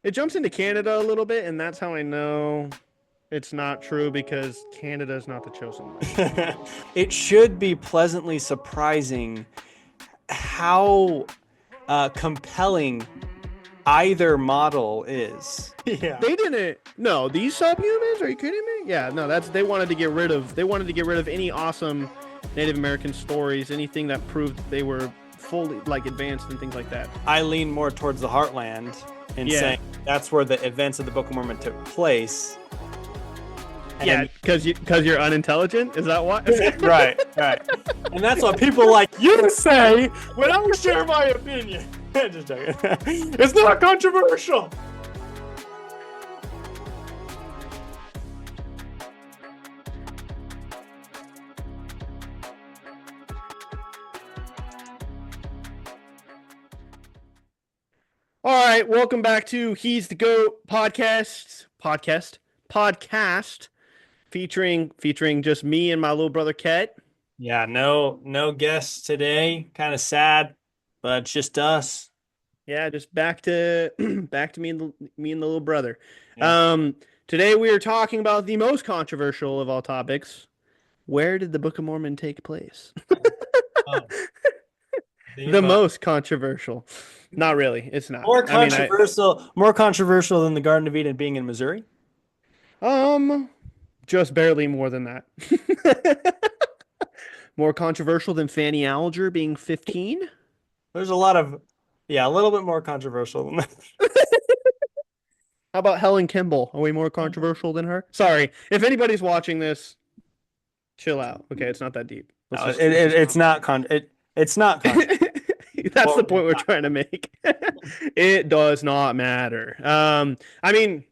It jumps into Canada a little bit, and that's how I know it's not true because Canada is not the chosen land. It should be pleasantly surprising how compelling either model is. Yeah. They didn't. No, these subhumans? Are you kidding me? Yeah, no. That's they wanted to get rid of. They wanted to get rid of any awesome Native American stories, anything that proved they were fully like advanced and things like that. I lean more towards the Heartland and Yeah, saying that's where the events of the Book of Mormon took place. And yeah, because you're unintelligent. Is that what? right, right. And that's what people like you say when I share my opinion. Just joking. It's not controversial. All right, welcome back to He's the Goat podcast featuring just me and my little brother Ket. Yeah, no guests today. Kind of sad, but it's just us. Yeah, just back to back to me and the little brother. Yeah. Um, Today we are talking about the most controversial of all topics. Where did the Book of Mormon take place? Oh, the The most controversial. Not really. It's not. I mean, more controversial than the Garden of Eden being in Missouri. um just barely more than that. More controversial than Fanny Alger being 15? There's a lot of, yeah, a little bit more controversial than that. How about Helen Kimball? Are we more controversial than her? Sorry, if anybody's watching this, chill out. Okay, it's not that deep. No, it's not That's the well, point we're trying to make. It does not matter. I mean,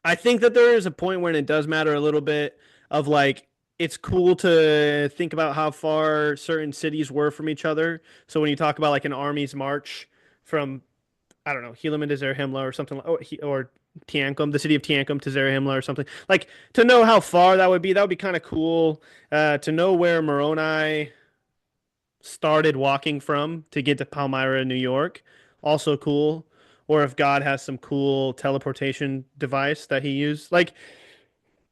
I think that there is a point when it does matter a little bit of like it's cool to think about how far certain cities were from each other. So when you talk about like an army's march from I don't know, Helaman to Zarahemla or something, or Tiancum, the city of Tiancum to Zarahemla or something. Like to know how far that would be kind of cool. To know where Moroni started walking from to get to Palmyra, New York, also cool. Or if God has some cool teleportation device that he used, like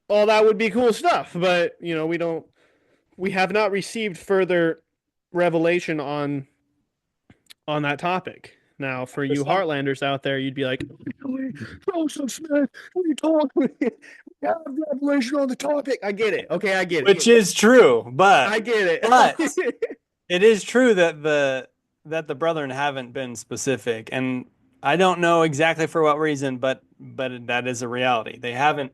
all that would be cool stuff. But we have not received further revelation on that topic. Now, for you Heartlanders out there, you'd be like, Joseph Smith, what are you talking about? We have revelation on the topic. I get it. Okay, I get which it. is true, I get but it. it is true that the brethren haven't been specific, and I don't know exactly for what reason, but that is a reality. They haven't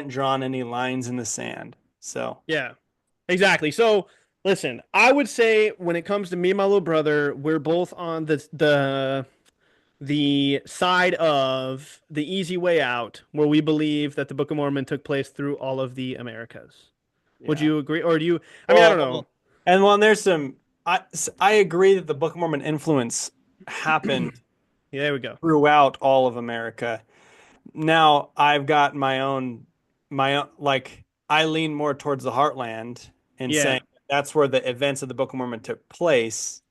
drawn any lines in the sand. So Yeah, exactly. So, listen, I would say when it comes to me and my little brother, we're both on the side of the easy way out, where we believe that the Book of Mormon took place through all of the Americas. Would yeah. you agree, or do you? I mean, I don't know. Well, and when there's some, I agree that the Book of Mormon influence happened Yeah, there we go. throughout all of America. Now I've got my own, like I lean more towards the Heartland and Yeah, saying that's where the events of the Book of Mormon took place.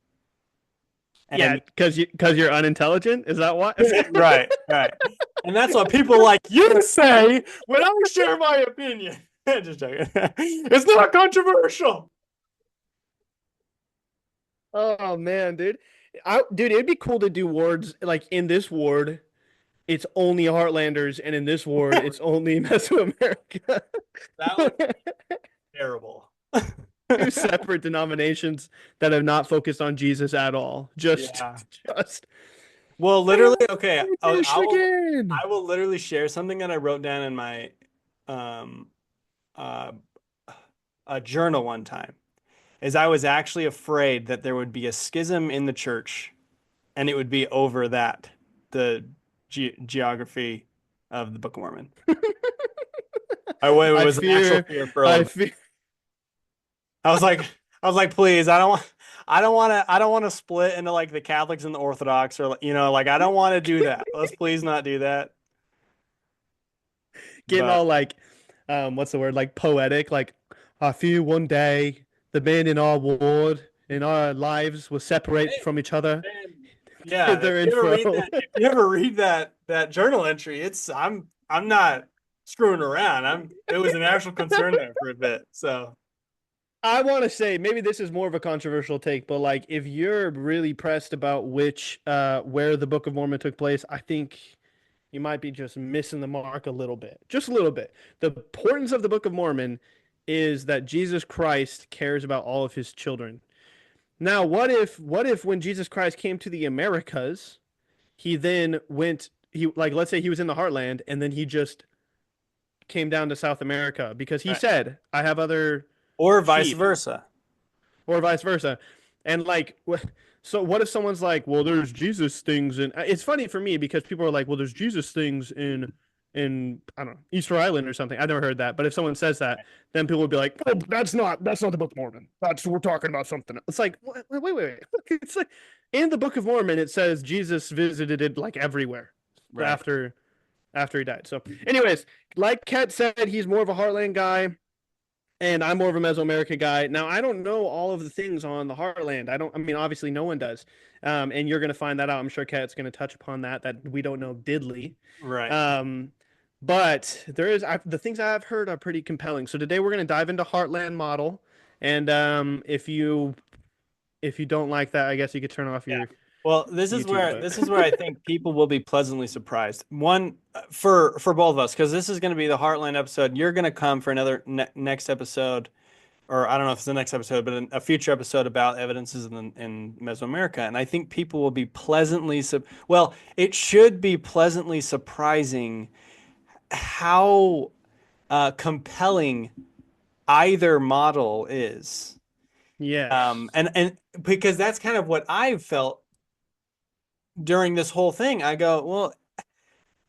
yeah, And because you're unintelligent. Is that what? right, right. And that's what people like you say when I share my opinion. Just joking. It's not controversial. Oh man, dude, it'd be cool to do wards like in this ward. It's only Heartlanders, and in this ward, it's only Mesoamerica. That would be terrible. Two separate denominations that have not focused on Jesus at all. Yeah. Just Well, literally, okay. Michigan. I will literally share something that I wrote down in my um uh a journal one time. Is I was actually afraid that there would be a schism in the church, and it would be over that the geography of the Book of Mormon. It I was an actual fear, fear for a I little bit. fear. I was like, please, I don't want to split into like the Catholics and the Orthodox, or like I don't want to do that. Let's please not do that. Getting But all like, what's the word? Like poetic. Like, I fear one day the men in our ward in our lives will separate from each other. Yeah, if further you ever read info. that, if you ever read that journal entry, it's I'm not screwing around. It was an actual concern there for a bit. So I want to say maybe this is more of a controversial take, but like if you're really pressed about which where the Book of Mormon took place, I think you might be just missing the mark a little bit. Just a little bit. The importance of the Book of Mormon is that Jesus Christ cares about all of his children. Now, what if when Jesus Christ came to the Americas, he then went he like let's say he was in the heartland and then he just came down to South America because he right. said, I have other Or vice sheep versa. or vice versa. And like, so what if someone's like, well, there's Jesus things, and it's funny for me because people are like, well, there's Jesus things in I don't know Easter Island or something. I've never heard that, but if someone says that, then people would be like, oh, that's not the Book of Mormon. That's we're talking about something. It's like, wait. It's like in the Book of Mormon it says Jesus visited it like everywhere Right. after after he died. So, anyways, like Kat said, he's more of a Heartland guy and I'm more of a Mesoamerica guy. Now, I don't know all of the things on the Heartland. I mean, obviously, no one does. And you're going to find that out. I'm sure Kat's going to touch upon that we don't know diddly. Right. Um, but the things I've heard are pretty compelling. So today we're going to dive into Heartland Model. And if you don't like that, I guess you could turn off Yeah. your Well, YouTube. But this is where I think people will be pleasantly surprised. One for both of us, because this is going to be the Heartland episode. You're going to come for another next episode, or I don't know if it's the next episode, but a future episode about evidences in Mesoamerica. And I think people will be well, it should be pleasantly surprising how compelling either model is. yes, And because that's kind of what I've felt during this whole thing. I go, well,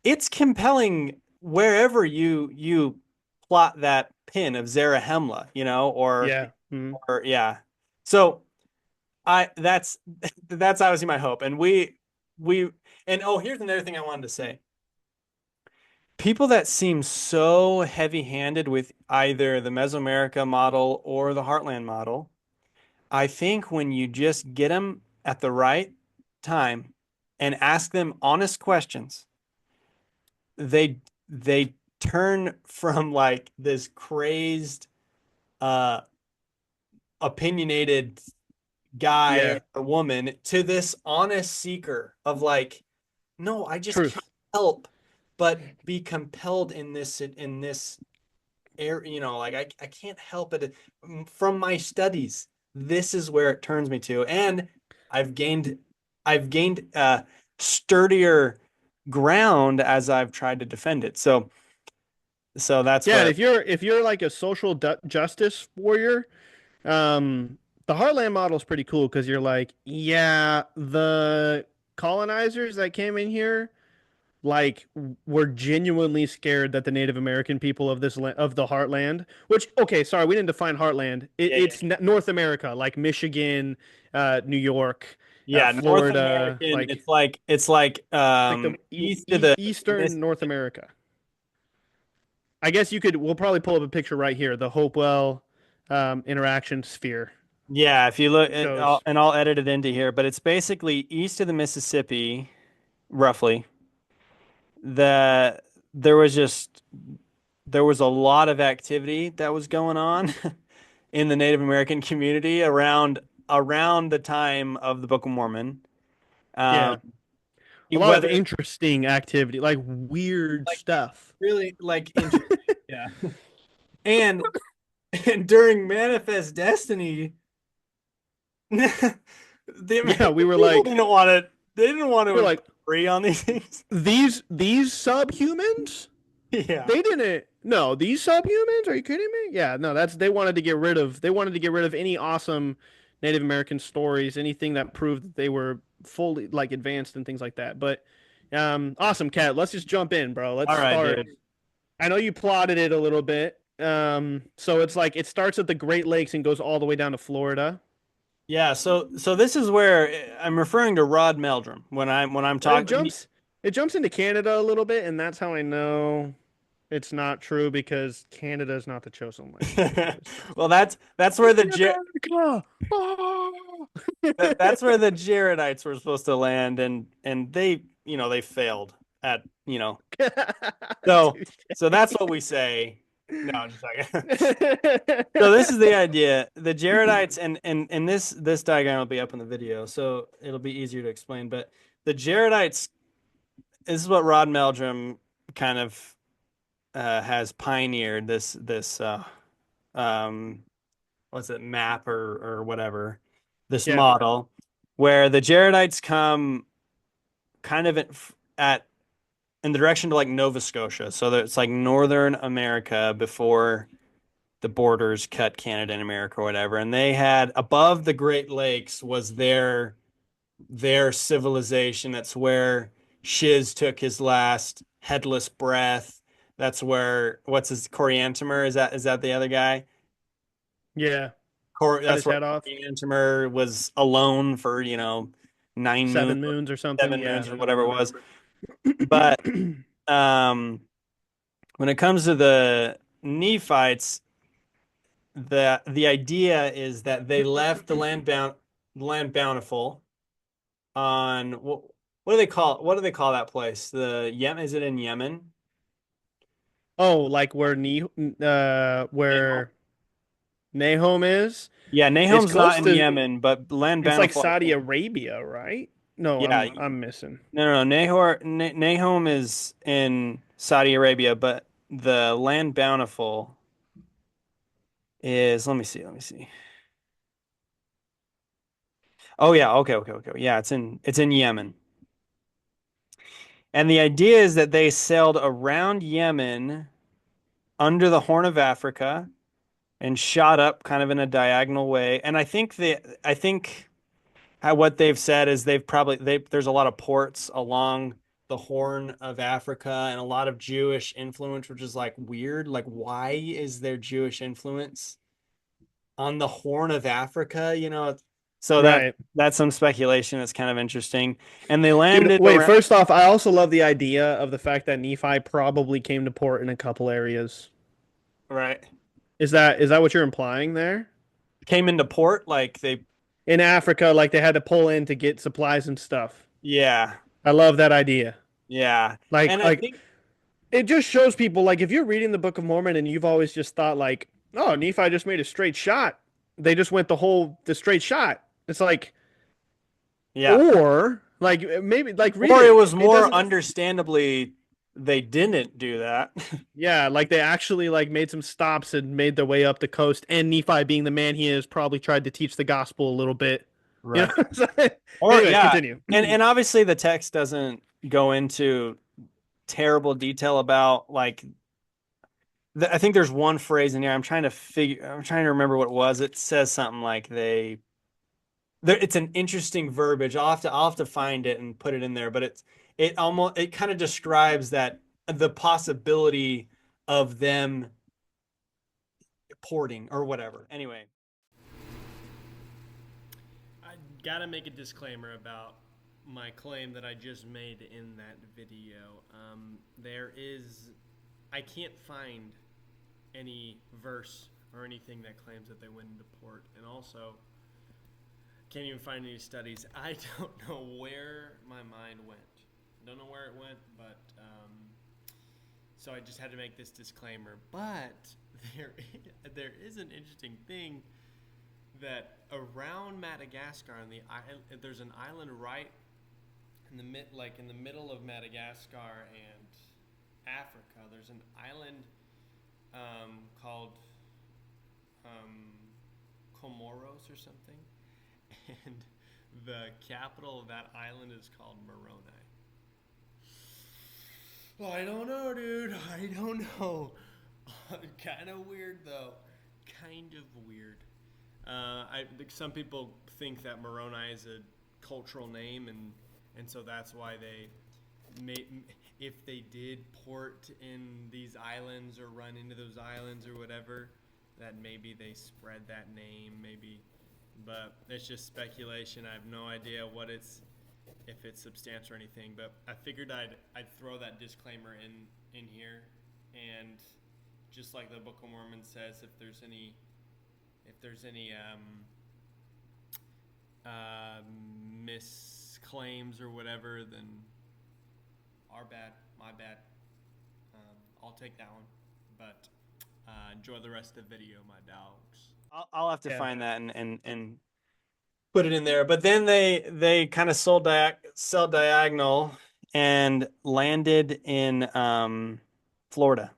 it's compelling wherever you plot that pin of Zarahemla, yeah, mhm. or yeah. So I that's obviously my hope. And we and oh, here's another thing I wanted to say. People that seem so heavy-handed with either the Mesoamerica model or the Heartland model, I think when you just get them at the right time and ask them honest questions, they turn from like this crazed, uh, opinionated guy Yeah, or woman to this honest seeker of like, no, I just can't truth. help but be compelled in this area, like I can't help it from my studies. This is where it turns me to, and I've gained I've gained sturdier ground as I've tried to defend it. So that's Yeah, and where. if you're like a social justice warrior, the Heartland model is pretty cool because you're like, yeah, the colonizers that came in here, like, were genuinely scared that the Native American people of of the Heartland, which, okay, sorry, we didn't define Heartland. Yeah, It's North America, like Michigan, New York, yeah, North Florida, American. like It's like like the east of the Eastern North Mississippi. America. I guess you could. We'll probably pull up a picture right here. The Hopewell interaction sphere. Yeah, if you look It at, shows. and I'll edit it into here, but it's basically east of the Mississippi, roughly. The there was just there was a lot of activity that was going on in the Native American community around the time of the Book of Mormon. Um, Yeah, a lot of whether interesting activity, like weird like stuff. really like interesting, yeah. And and during Manifest Destiny, the Yeah, we American were people like, didn't want to. They didn't want we to are like agree on these things. these subhumans. Yeah, They didn't. No, these subhumans. Are you kidding me? Yeah, no. That's they wanted to get rid of. They wanted to get rid of any awesome Native American stories, anything that proved that they were fully like advanced and things like that. But awesome, Cat. Let's just jump in, bro. Let's all right, start. dude. I know you plotted it a little bit. So it's like it starts at the Great Lakes and goes all the way down to Florida. Yeah, so this is where I'm referring to Rod Meldrum when I'm But talking. it jumps into Canada a little bit, and that's how I know it's not true because Canada is not the chosen land. It's just Well, that's where it's the the America. Ah! That's where the Jaredites were supposed to land, and they, they failed at, so Touche. so that's what we say. No, just a second. So this is the idea. The Jaredites, and this diagram will be up in the video, so it'll be easier to explain. But the Jaredites, this is what Rod Meldrum kind of has pioneered this um what's it, map or whatever, this Yeah. model where the Jaredites come kind of at in the direction to like Nova Scotia. So that it's like northern America before the borders cut Canada and America or whatever. And they had above the Great Lakes was their civilization. That's where Shiz took his last headless breath. That's where what's his Coriantumr? Is that the other guy? Yeah. Cut That's his where head off. Coriantumr was alone for 9 moons, 7 moons or something. 7 moons Yeah. or whatever it was. But um, when it comes to the Nephites, the idea is that they left the land bountiful on what do they call that place? The Yemen, is it in Yemen? Oh, like where Nahum is? Yeah, It's Nahum's not close in to Yemen, but land it's like bountiful, I Saudi think. Arabia, right? No, Yeah, I'm missing. no, Nahum is in Saudi Arabia, but the land bountiful is, let me see. Oh yeah, okay. Yeah, it's in Yemen. And the idea is that they sailed around Yemen under the Horn of Africa and shot up kind of in a diagonal way. And I think how what they've said is there's a lot of ports along the Horn of Africa and a lot of Jewish influence, which is like weird. Like, why is there Jewish influence on the Horn of Africa? So Right. that's some speculation that's kind of interesting. And they Dude, landed wait, around, first off, I also love the idea of the fact that Nephi probably came to port in a couple areas. right? Is that what you're implying there? Came into port, like they, In Africa, like they had to pull in to get supplies and stuff. yeah, I love that idea. yeah. Like And I like think, it just shows people like if you're reading the Book of Mormon and you've always just thought like, oh, Nephi just made a straight shot. They just went the straight shot. It's like yeah. or like maybe like read Or it it. was It more doesn't understandably they didn't do that. yeah, like they actually like made some stops and made their way up the coast and Nephi being the man he is probably tried to teach the gospel a little bit. You Right. know? So, Or anyways, yeah. continue. And obviously the text doesn't go into terrible detail about like I think there's one phrase in here. I'm trying to remember what it was. It says something like it's an interesting verbiage. I'll have to find it and put it in there, but it kind of describes that the possibility of them porting or whatever. Anyway, I gotta make a disclaimer about my claim that I just made in that video. I can't find any verse or anything that claims that they went into port, and also can't even find any studies. I don't know where my mind went. Don't know where it went, but so I just had to make this disclaimer. But there, there is an interesting thing that around Madagascar, on the island, there's an island right in the middle of Madagascar and Africa. There's an island called Comoros or something, and the capital of that island is called Moroni. Well, I don't know, dude. I don't know. Kind of weird, though. Kind of weird. Some people think that Moroni is a cultural name, and so that's why they may, if they did port in these islands or run into those islands or whatever, that maybe they spread that name, maybe. But it's just speculation. I have no idea if it's substantial or anything. But I figured I'd throw that disclaimer in here, and just like the Book of Mormon says, if there's any uh, misclaims or whatever, then our bad, my bad. I'll take that one. But enjoy the rest of the video, my dogs. I'll have to Yeah. find that and put it in there. But then they kind of sell diagonal and landed in Florida.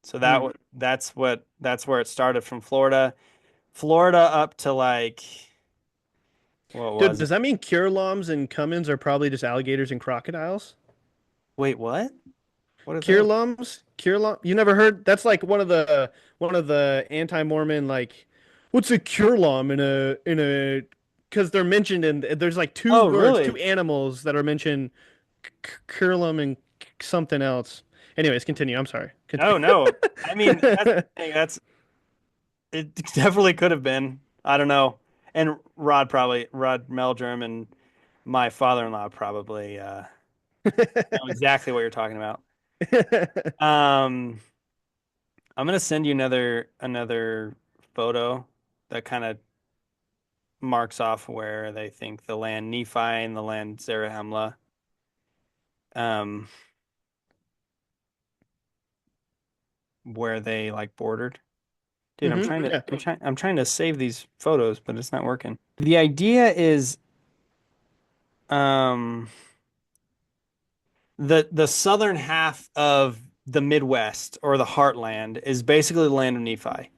So Hmm. that's where it started from Florida up to like what Dude, was it? does that mean Curelums and Cummins are probably just alligators and crocodiles? Wait, what? What are those? Curelum. You never heard? That's like one of the anti-Mormon like, what's a curelum in a because they're mentioned in there's like two Oh, words, two really? animals that are mentioned, curelum and something else. Anyways, continue. I'm sorry. Oh Continue. no. I mean, that's the thing. That's it definitely could have been. I don't know. And Rod Meldrum and my father-in-law probably know exactly what you're talking about. Um, I'm gonna send you another photo that kind of marks off where they think the land Nephi and the land Zarahemla, um, where they like bordered. Dude, Yeah. I'm trying to save these photos, but it's not working. The idea is, um, the southern half of the Midwest or the Heartland is basically the land of Nephi.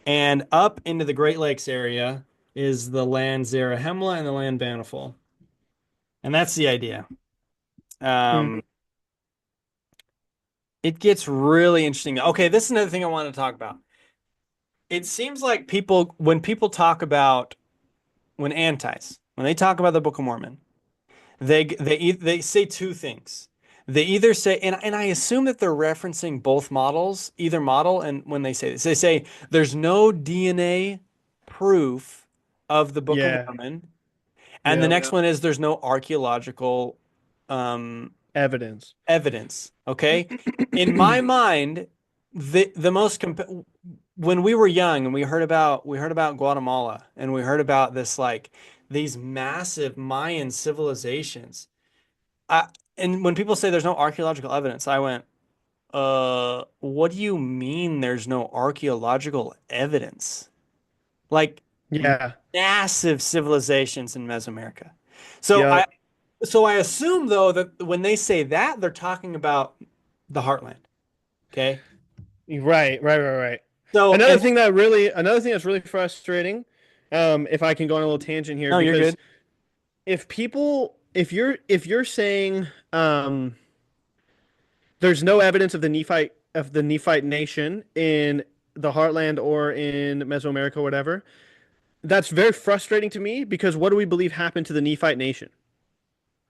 And up into the Great Lakes area is the land Zarahemla and the land Banifal. And that's the idea. Mm. Um, it gets really interesting. Okay, this is another thing I want to talk about. It seems like when people talk about, when they talk about the Book of Mormon, they say two things. They either say, and I assume that they're referencing both models, either model, and when they say this, they say there's no DNA proof of the Book of Yeah. Mormon, and the Yep. next one is there's no archaeological um, Evidence. evidence. Okay, in my mind, the most when we were young and we heard about Guatemala and we heard about this like these massive Mayan civilizations. I and when people say there's no archaeological evidence, I went, what do you mean there's no archaeological evidence? Like Yeah. massive civilizations in Mesoamerica. So I Yep. so I assume though that when they say that, they're talking about the heartland. Okay. Right. So and Another thing that's really frustrating, if I can go on a little tangent here, no, you're good. because if you're saying there's no evidence of the Nephite nation in the Heartland or in Mesoamerica or whatever, that's very frustrating to me because what do we believe happened to the Nephite nation?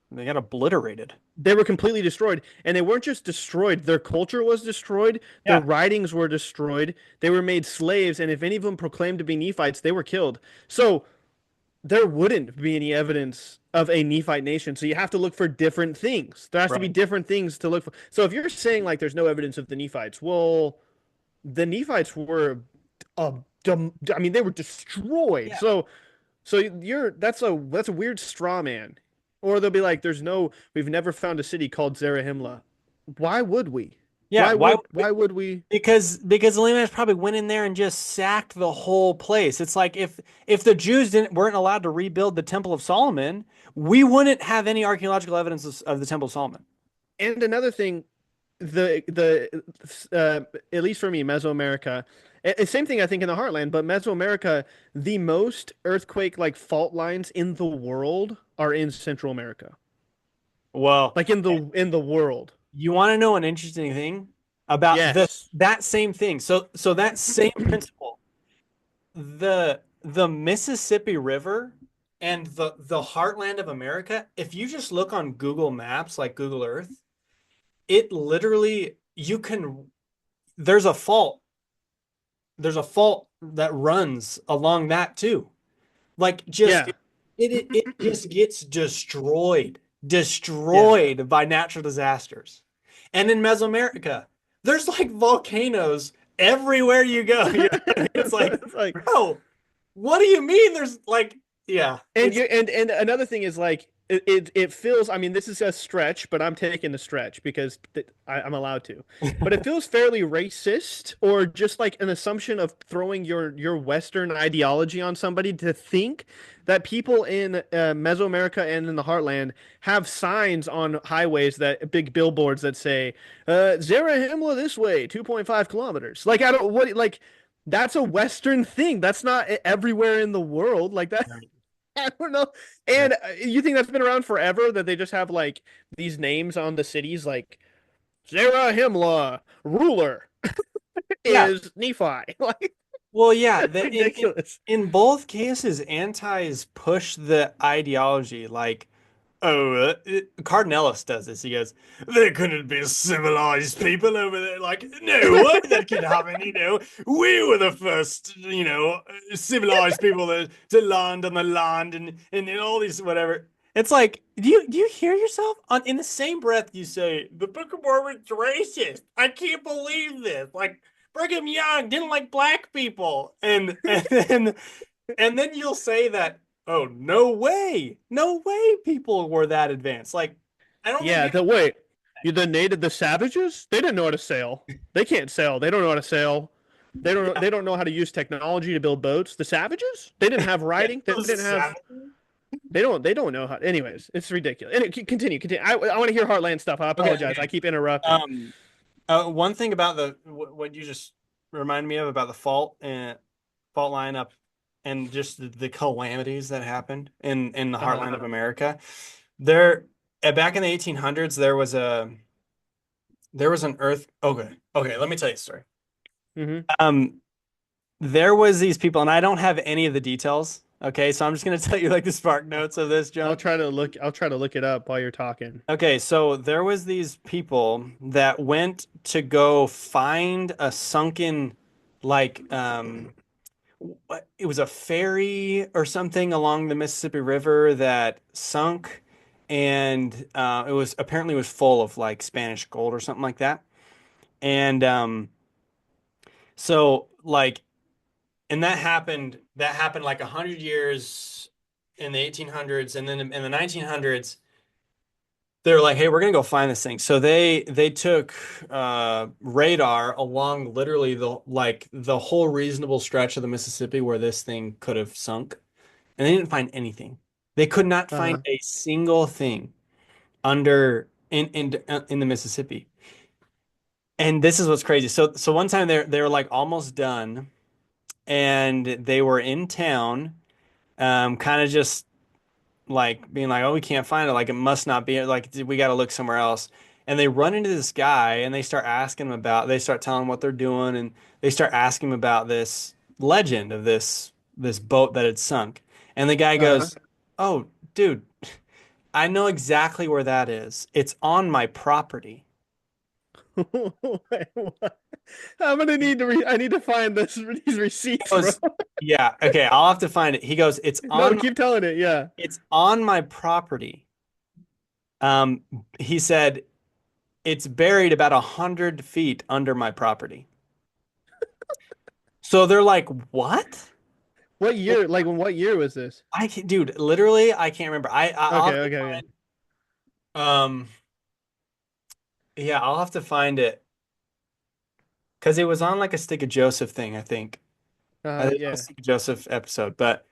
They got obliterated. They were completely destroyed, and they weren't just destroyed, their culture was destroyed, their Yeah. writings were destroyed, they were made slaves, and if any of them proclaimed to be Nephites, they were killed. So there wouldn't be any evidence of a Nephite nation. So you have to look for different things. There has to be Right. different things to look for. So if you're saying like there's no evidence of the Nephites, well, the Nephites were, uh, I mean, they were destroyed. Yeah. So that's a weird straw man. Or they'll be like, we've never found a city called Zarahemla. Why would we? Yeah. Why would we? Why would we? Because the Lamanites probably went in there and just sacked the whole place. It's like if the Jews weren't allowed to rebuild the Temple of Solomon, we wouldn't have any archaeological evidence of the Temple of Solomon. And another thing, at least for me, Mesoamerica, same thing I think in the Heartland, but Mesoamerica, the most earthquake like fault lines in the world are in Central America, Well, like in the world. you want to know an interesting thing about Yes. that same thing. So that same principle, the Mississippi River and the heartland of America, if you just look on Google Maps, like Google Earth, it literally you can there's a fault. There's a fault that runs along that too. Like just Yeah. it just gets Yeah. destroyed by natural disasters. And in Mesoamerica, there's like volcanoes everywhere you go. You know what I mean? It's like, It's like, bro, what do you mean there's like Yeah, And it's you and another thing is like it feels. I mean, this is a stretch, but I'm taking the stretch because I'm allowed to. But it feels fairly racist, or just like an assumption of throwing your Western ideology on somebody to think that people in Mesoamerica and in the Heartland have signs on highways that big billboards that say Zarahemla this way, 2.5 kilometers. Like I don't what like. That's a Western thing. That's not everywhere in the world. Like that. right. I don't know. Right. And you think that's been around forever that they just have like these names on the cities like Zarahemla ruler Yeah. is Nephi. Like Well, yeah, it's in ridiculous. in both cases, antis push the ideology. Like, oh, Cardinellis does this. He goes, "There couldn't be civilized people over there." Like, no way that could happen. We were the first, civilized people to land on the land, and all these whatever. It's like, do you hear yourself? In the same breath, you say the Book of Mormon's racist. I can't believe this. Like, Brigham Young didn't like black people, and then you'll say that, oh, no way people were that advanced. Like, I don't think Yeah, people. the wait. You the savages? They didn't know how to sail. They can't sail. They don't know how to sail. Yeah, They don't know how to use technology to build boats. The savages? They didn't have yeah, writing. They those didn't have savages. they don't know how. Anyways, it's ridiculous. And continue. I want to hear Heartland stuff. I Okay, apologize. I okay. keep interrupting. Um, one thing about what you just reminded me of about the fault line up, and just the calamities that happened in the Uh-huh. heartland of America. There, back in the 1800s, there was an earth. Okay, okay. Let me tell you a story. Hmm. Um, there was these people, and I don't have any of the details. Okay, so I'm just gonna tell you like the spark notes of this, John. I'll try to look it up while you're talking. Okay, so there was these people that went to go find a sunken, like, it was a ferry or something along the Mississippi River that sunk, and it was full of like Spanish gold or something like that. And so like, and that happened like 100 years in the 1800s, and then in the 1900s they were like, hey, we're gonna go find this thing. So they took radar along literally the whole reasonable stretch of the Mississippi where this thing could have sunk, and they didn't find anything. They could not find Uh-huh. a single thing under in the Mississippi. And this is what's crazy. So one time they were like almost done, and they were in town, kind of just like being like, oh, we can't find it. Like, it must not be like, we got to look somewhere else. And they run into this guy, and they start telling him what they're doing, and they start asking him about this legend of this boat that had sunk. And the guy Uh-huh. goes, oh, dude, I know exactly where that is. It's on my property. Wait, what? I'm gonna need to I need to find these He receipts, bro. goes, yeah, okay, I'll have to find it. He goes, No, keep telling it. Yeah. it's on my property. Um, he said, it's buried about 100 feet under my property. So they're like, what? What year? Like, what year was this? Dude, literally, I can't remember. I'll Okay, have to okay, okay. find, um, yeah, I'll have to find it because it was on like a Stick of Joseph thing, I think. I think it was a Yeah. Stick of Joseph episode, but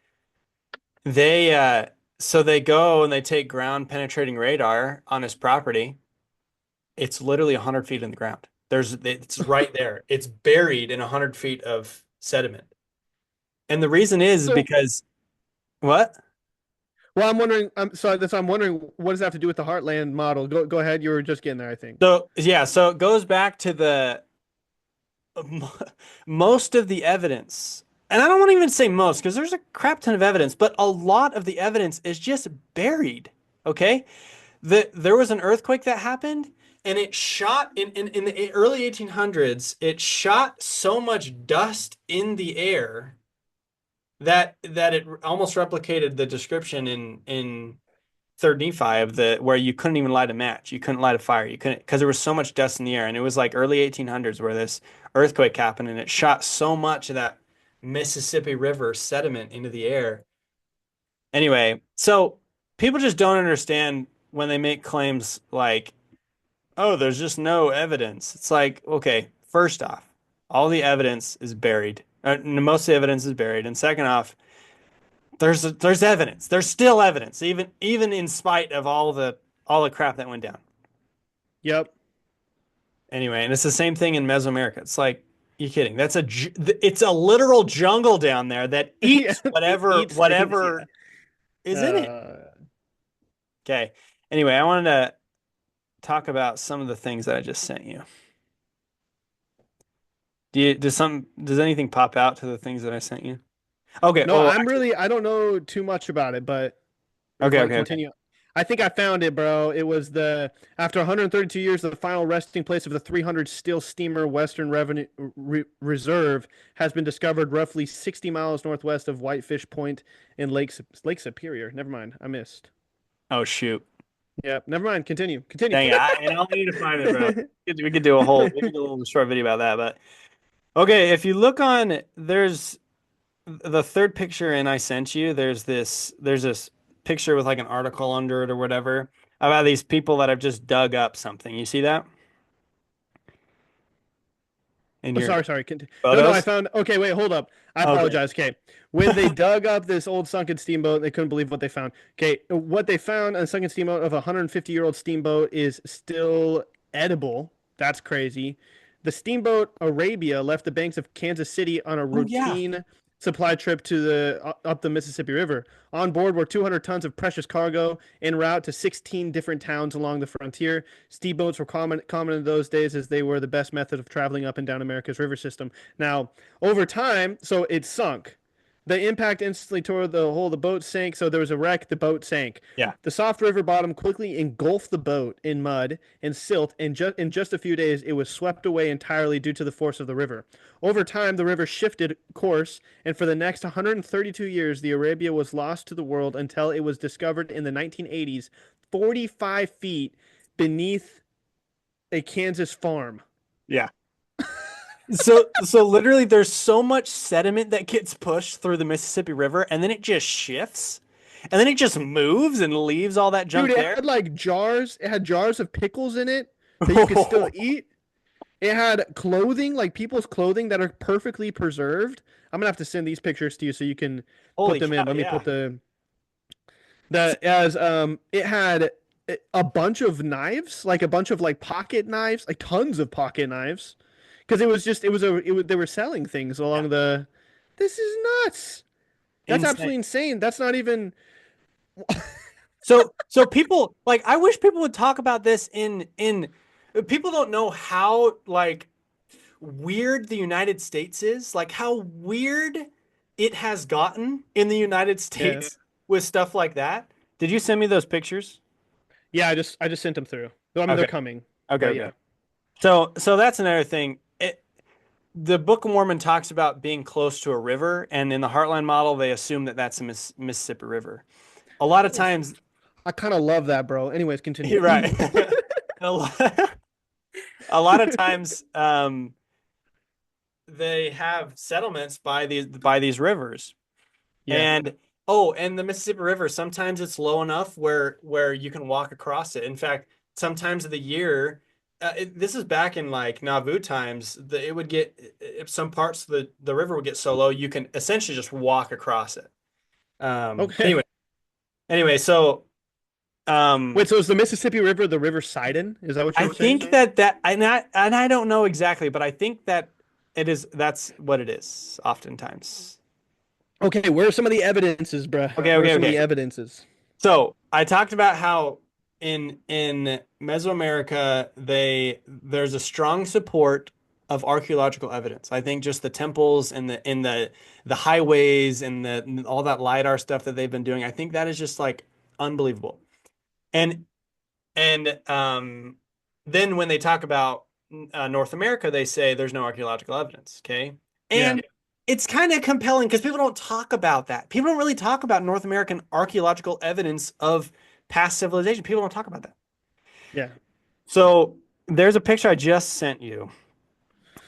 they, so they go and they take ground penetrating radar on his property. It's literally 100 feet in the ground. It's right there. It's buried in 100 feet of sediment. And the reason is So, because what? well, I'm wondering. I'm wondering what does that have to do with the Heartland model? Go ahead. You were just getting there, I think. So yeah, so it goes back to the most of the evidence, and I don't want to even say most because there's a crap ton of evidence, but a lot of the evidence is just buried. Okay, there was an earthquake that happened, and it shot in the early 1800s. It shot so much dust in the air that it almost replicated the description in Third Nephi of the where you couldn't even light a match, you couldn't light a fire, you couldn't because there was so much dust in the air, and it was like early 1800s where this earthquake happened, and it shot so much of that Mississippi River sediment into the air, Anyway, so people just don't understand when they make claims like, "Oh, there's just no evidence." It's like, okay, first off, all the evidence is buried. Most of the evidence is buried, and second off, there's evidence. There's still evidence, even in spite of all the crap that went down. Yep. Anyway, and it's the same thing in Mesoamerica. It's like, you kidding? It's a literal jungle down there that Yeah, eats it whatever eats things. whatever Yeah. is in it. Okay. Anyway, I wanted to talk about some of the things that I just sent you. Does anything pop out to the things that I sent you? Okay. No, Oh, I'm actually, really I don't know too much about it, but okay, like okay, okay. continue. I think I found it, bro. It was the after 132 years, the final resting place of the 300 steel steamer Western Reserve has been discovered roughly 60 miles northwest of Whitefish Point in Lake Superior. Never mind, I missed. Oh shoot. Yeah, never mind. Continue, continue. Dang it. I'll need to find it, bro. We could do a whole short video about that, but okay, if you look on there's the third picture and I sent you, there's this picture with like an article under it or whatever about these people that have just dug up something. You see that in Oh, your sorry. No, no, I photos? found. Okay, wait, hold up. I Okay. apologize. Okay, when they dug up this old sunken steamboat, they couldn't believe what they found. Okay, what they found on a sunken steamboat of a 150-year-old steamboat is still edible. That's crazy. The steamboat Arabia left the banks of Kansas City on a Oh yeah. routine supply trip to the up the Mississippi River. On board were 200 tons of precious cargo en route to 16 different towns along the frontier. Steamboats were common in those days as they were the best method of traveling up and down America's river system. Now, over time, so it sunk. The impact instantly tore the hull. The boat sank, so there was a wreck. The boat sank. Yeah. The soft river bottom quickly engulfed the boat in mud and silt, and in just a few days, it was swept away entirely due to the force of the river. Over time, the river shifted course, and for the next 132 years, the Arabia was lost to the world until it was discovered in the 1980s, 45 feet beneath a Kansas farm. Yeah. So literally there's so much sediment that gets pushed through the Mississippi River and then it just shifts and then it just moves and leaves all that Dude, junk it there. had like jars. It had jars of pickles in it that you could still eat. It had clothing, like people's clothing that are perfectly preserved. I'm gonna have to send these pictures to you so you can put Holy them in. cow, Let me put yeah. the as it had a bunch of knives, like a bunch of like pocket knives, like tons of pocket knives, because they were selling things Yeah. along the. This is nuts. That's Insane. absolutely insane. That's not even. So people like I wish people would talk about this in people don't know how like weird the United States is, like how weird it has gotten in the United Yeah. States with stuff like that. Did you send me those pictures? Yeah, I just sent them through. I mean, they're Okay. coming, Okay, but okay. yeah. So that's another thing. The Book of Mormon talks about being close to a river, and in the Heartland model, they assume that that's the Mississippi River. A lot of times, I kind of love that, bro. Anyways, continue. you're right. A lot, a lot of times, they have settlements by these rivers, Yeah. and and the Mississippi River. Sometimes it's low enough where you can walk across it. In fact, sometimes of the year. This is back in like Nauvoo times. It would get if some parts of the river would get so low you can essentially just walk across it. Okay. Anyway, so Wait, um, so is the Mississippi River the River Sidon? Is that what I you're saying? think and I don't know exactly, but I think that that's what it is oftentimes. Okay, where are some of the evidences, bruh? Okay, Where are okay, some of the okay. evidences? So I talked about how in Mesoamerica there's a strong support of archaeological evidence. I think just the temples and the highways and the all that lidar stuff that they've been doing, I think that is just like unbelievable. And and then when they talk about North America, they say there's no archaeological evidence. Okay, Yeah. and it's kind of compelling because people don't talk about that. People don't really talk about North American archaeological evidence of past civilization. People don't talk about that. Yeah. So there's a picture I just sent you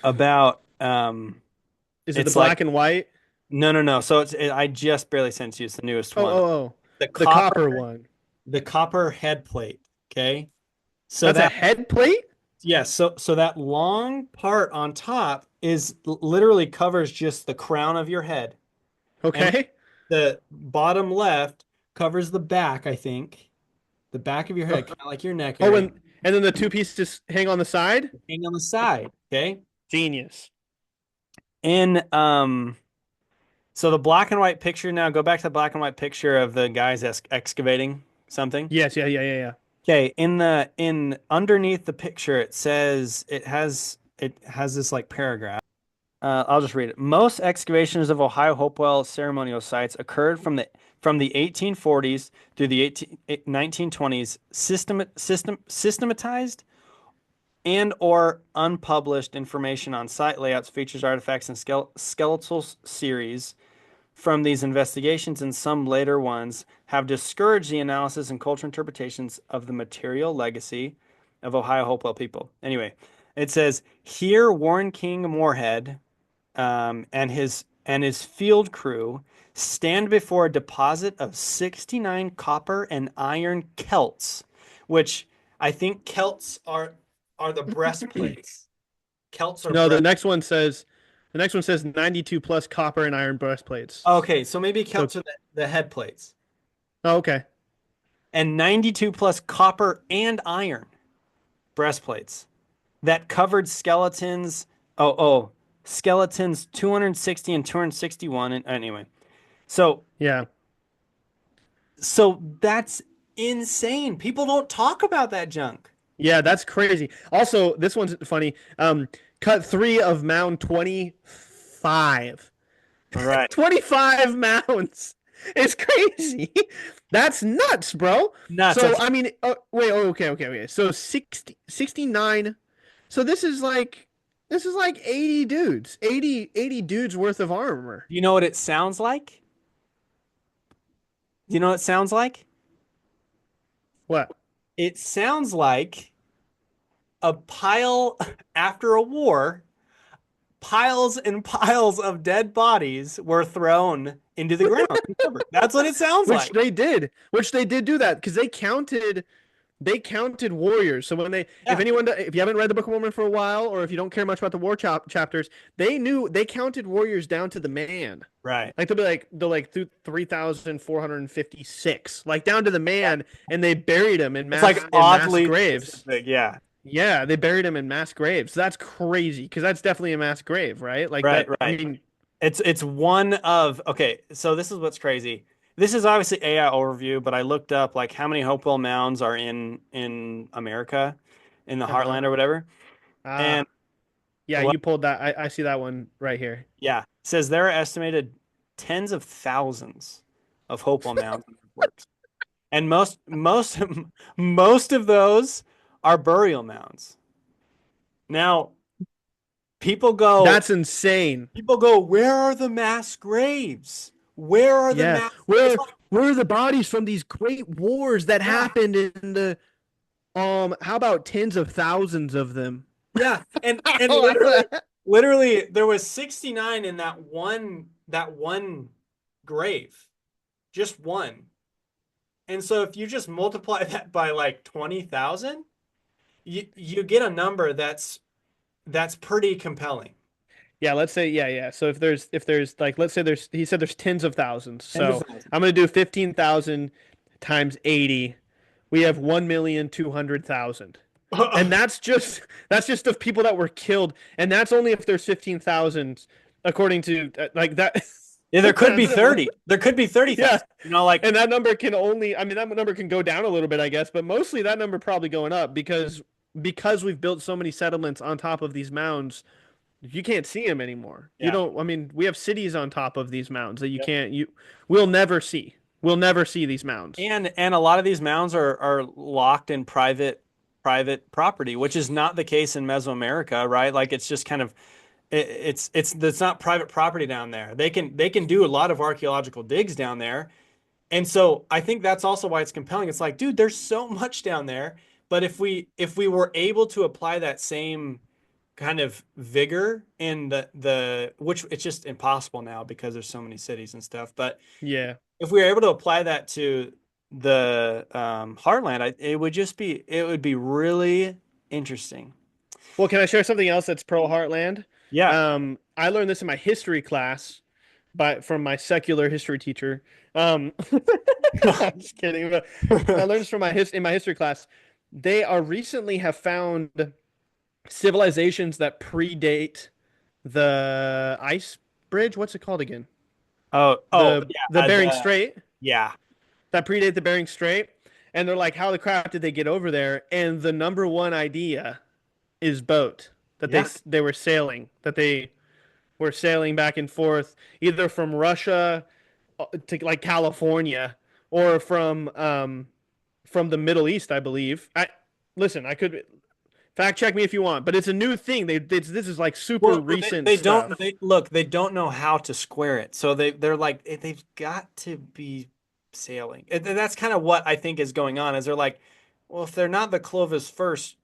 about Is it the it's like black and white? No, no, no. So I just barely sent you. It's the newest Oh, one. oh, oh. The The copper, copper one. the copper head plate. Okay. So That's a that, head plate? yes. So that long part on top is literally covers just the crown of your head. And Okay. the bottom left covers the back, I think. The back of your head, kind of like your neck Oh, area. and then the two pieces hang on the side? Hang on the side. Okay. Genius. In so the black and white picture now, go back to the black and white picture of the guys excavating something. Yes, yeah, yeah, yeah, yeah. Okay, in underneath the picture it says it has this like paragraph. I'll just read it. Most excavations of Ohio Hopewell ceremonial sites occurred from the 1840s through the 1920s, systematized and or unpublished information on site layouts, features, artifacts, and skeletal series from these investigations and some later ones have discouraged the analysis and cultural interpretations of the material legacy of Ohio Hopewell people. Anyway, it says here Warren King Moorhead and his field crew stand before a deposit of 69 copper and iron celts, which I think celts are the breastplates. Celts are No, breast. the next one says 92 plus copper and iron breastplates. Okay, so maybe So, celts are the head plates. oh, okay. And 92 plus copper and iron breastplates that covered skeletons. Skeletons 260 and 261. And anyway, so Yeah. so that's insane. People don't talk about that junk. Yeah, that's crazy. Also, this one's funny. Cut three of mound 25. Right. 25 mounds. It's crazy. That's nuts, bro. Nuts. So, That's I mean, wait, oh, okay, okay, okay. So 69. So this is like 80 dudes. 80 dudes worth of armor. you know what it sounds like? You know what it sounds like? What? It sounds like a pile after a war, piles and piles of dead bodies were thrown into the ground. That's what it sounds Which like. they did. Which they did do that because they counted warriors. So when Yeah, if you haven't read the Book of Mormon for a while, or if you don't care much about the war chapters, they counted warriors down to the man. right. Like they'll like 3,456, like down to the man, and they buried him in It's like mass oddly graves. specific. Yeah. Yeah, they buried him in mass graves. That's crazy because that's definitely a mass grave, right? Like Right, that. I right. mean, It's one of okay, so this is what's crazy. This is obviously AI overview, but I looked up like how many Hopewell mounds are in America, in the uh-huh. Heartland or whatever. And Ah, yeah, what you pulled that. I see that one right here. yeah, it says there are estimated tens of thousands of Hopewell mounds in the works. And most of those are burial mounds. Now, people go That's insane. people go, where are the mass graves? Where are the Yeah. mass it's Where like, where are the bodies from these great wars that yeah. happened in the how about tens of thousands of them? Yeah, and Oh, literally there was 69 in that one grave. Just one. And so if you just multiply that by like 20,000, you get a number that's pretty compelling. yeah, let's say yeah. So if there's like let's say there's he said there's tens of thousands. Tens of So thousands. I'm gonna do 15,000 times 80. We have 1,200,000. And that's just of people that were killed, and that's only if there's 15,000 according to like that. Yeah, there could be 30. There could be Yeah, 30,000. Like and that number can only, I mean, that number can go down a little bit, I guess, but mostly that number probably going up because we've built so many settlements on top of these mounds. You can't see them anymore. You yeah. don't. I mean, we have cities on top of these mounds that you can't. We'll never see. We'll never see these mounds. And a lot of these mounds are locked in private property, which is not the case in Mesoamerica, right? Like it's just kind of it's not private property down there. They can do a lot of archaeological digs down there. And so I think that's also why it's compelling. It's like, dude, there's so much down there, but if we were able to apply that same kind of vigor in the which it's just impossible now because there's so many cities and stuff. But Yeah. if we were able to apply that to the Heartland, it would be really interesting. Well, can I share something else that's pro Heartland? Yeah. I learned this in my history class, from my secular history teacher. I'm just kidding, but I learned this from in my history class. They are recently have found civilizations that predate the ice bridge. What's it called again? Oh, The yeah, Bering Strait, yeah, that predate the Bering Strait. And they're like, how the crap did they get over there? And the number one idea is boat, that yeah. they were sailing, that they were sailing back and forth either from Russia to like California, or from the Middle East, I believe. I listen, I could fact check me if you want, but it's a new thing. This is like super Well, recent they don't stuff. they look, they don't know how to square it. So they're like they've got to be sailing. And that's kind of what I think is going on is they're like, well, if they're not the Clovis first,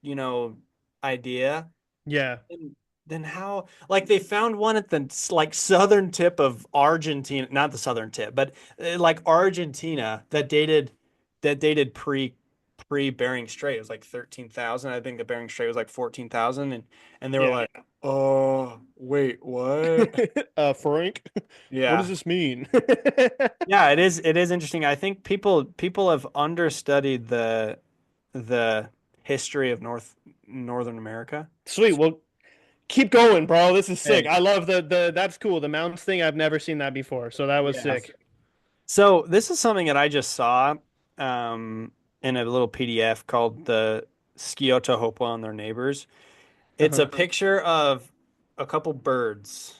idea, Yeah. then, then how like they found one at the like southern tip of Argentina, not the southern tip, but like Argentina that dated pre Bering Strait. It was like 13,000. I think the Bering Strait was like 14,000 and they were Yeah. like, "Oh, wait, what?" Frank, what does Yeah. this mean? Yeah, it is interesting. I think people have understudied the history of Northern America. Sweet. Well, keep going, bro. This is sick. Hey, I love the that's cool. The mounts thing. I've never seen that before, so that was yeah. sick. So this is something that I just saw um, in a little PDF called the Sciota Hopewell and Their Neighbors. It's a Uh-huh. picture of a couple birds.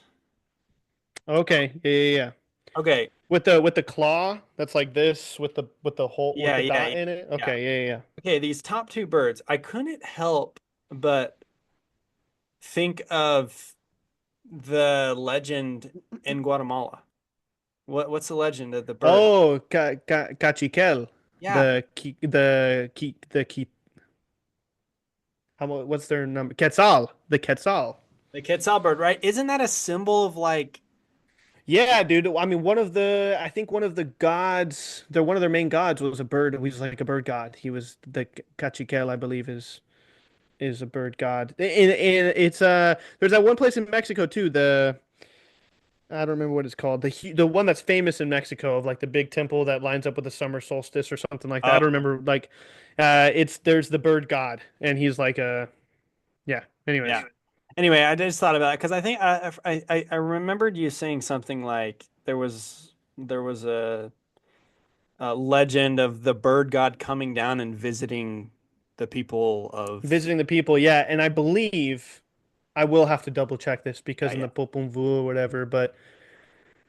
Okay. Yeah, yeah, yeah. Okay. With the claw that's like this with the hole with Yeah, the yeah, dot yeah, in it. yeah. Okay. Yeah, yeah, Okay, these top two birds. I couldn't help but think of the legend in Guatemala. What's the legend of the bird? Oh, cachiquel. Yeah, The ki what's their number? Quetzal. The Quetzal. the Quetzal bird, right? Isn't that a symbol of like, Yeah, dude. I mean, I think one of the gods, one of their main gods was a bird. He was like a bird god. He was the cachiquel, I believe, is a bird god. And it's there's that one place in Mexico too. I don't remember what it's called. The one that's famous in Mexico of like the big temple that lines up with the summer solstice or something like that. I oh, don't remember like it's there's the bird god, and he's like a yeah. yeah. Anyways, Anyway, I just thought about it because I think I remembered you saying something like there was a legend of the bird god coming down and visiting the people of visiting the people, yeah, and I believe I will have to double check this yeah, because in yeah. the Popon Vuh or whatever, but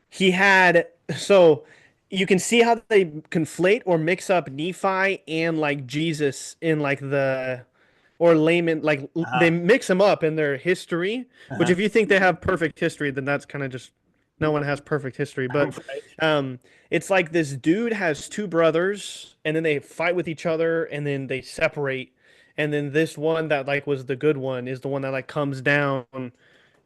he had so you can see how they conflate or mix up Nephi and like Jesus in like the or layman like they Uh-huh. mix them up in their history, which Uh-huh. if you think they have perfect history, then that's kind of just no one has perfect history. But Right. it's like this dude has two brothers and then they fight with each other and then they separate. And then this one that like was the good one is the one that like comes down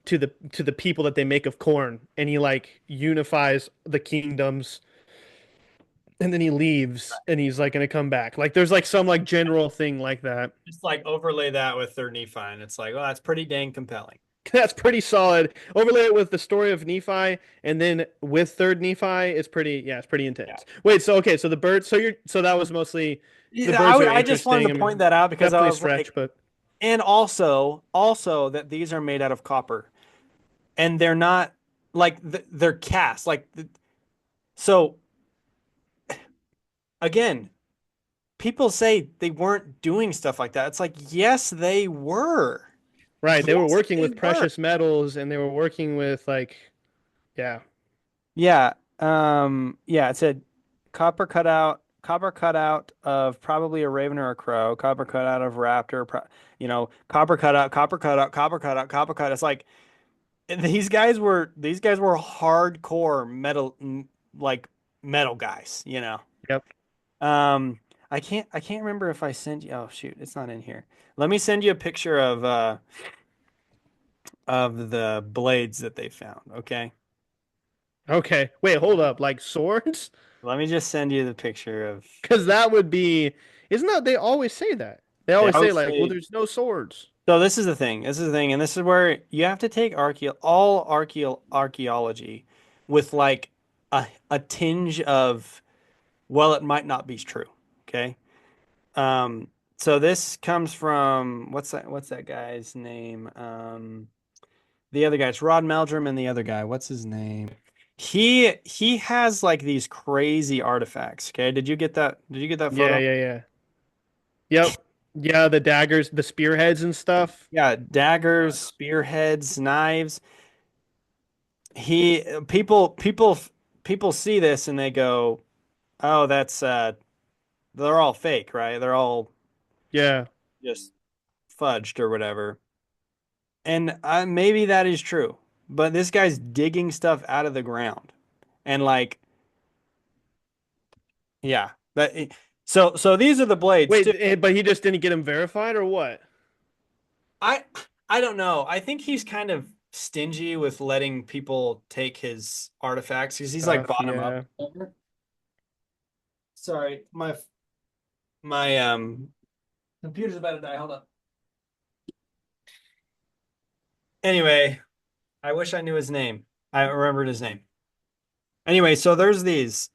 to the people that they make of corn and he like unifies the kingdoms and then he leaves and he's like gonna come back. Like there's like some like general thing like that. Just like overlay that with their Nephi, and it's like, well, that's pretty dang compelling. That's pretty solid. Overlay it with the story of Nephi, and then with third Nephi, it's pretty Yeah. intense. Wait, so okay, so the birds, so that was mostly the Yeah, birds are I just wanted interesting. to I point mean, that out because I definitely a was like, stretch, but and also that these are made out of copper, and they're not like they're cast. So again, people say they weren't doing stuff like that. It's like, yes, they were. right, they were Yes, working they with were. precious metals, and they were working with like, yeah, Yeah. Yeah, it said copper cutout of probably a raven or a crow, copper cutout of raptor, copper cutout, copper cutout, copper cutout, copper cut. It's like these guys were hardcore like metal guys. yep. Um, I can't remember if I sent you. Oh shoot, it's not in here. Let me send you a picture of of the blades that they found. Okay. Okay. Wait, hold up. Like swords? Let me just send you the picture of. Because that would be, isn't that, they always say that. They They always say, always like, well, say. there's no swords. So this is the thing. This is the thing, and this is where you have to take archaeology with like a tinge of, well, it might not be true. Okay. Um, so this comes from what's that guy's name? The other guy. It's Rod Meldrum and the other guy. What's his name? He has like these crazy artifacts. Okay. Did you get that? Did you get that Yeah, photo? yeah, yeah. Yep. Yeah, the daggers, the spearheads and stuff. Yeah, daggers, spearheads, knives. He people see this and they go, "Oh, that's they're all fake, right? They're all Yeah. just fudged or whatever." And maybe that is true, but this guy's digging stuff out of the ground, and like, yeah, so these are the blades too. Wait, but he just didn't get him verified or what? I I don't know. I think he's kind of stingy with letting people take his artifacts because he's like Stuff, bottom up. yeah. Sorry, my computer's about to die. Hold up. Anyway, I wish I knew his name. I remembered his name. Anyway, so there's these,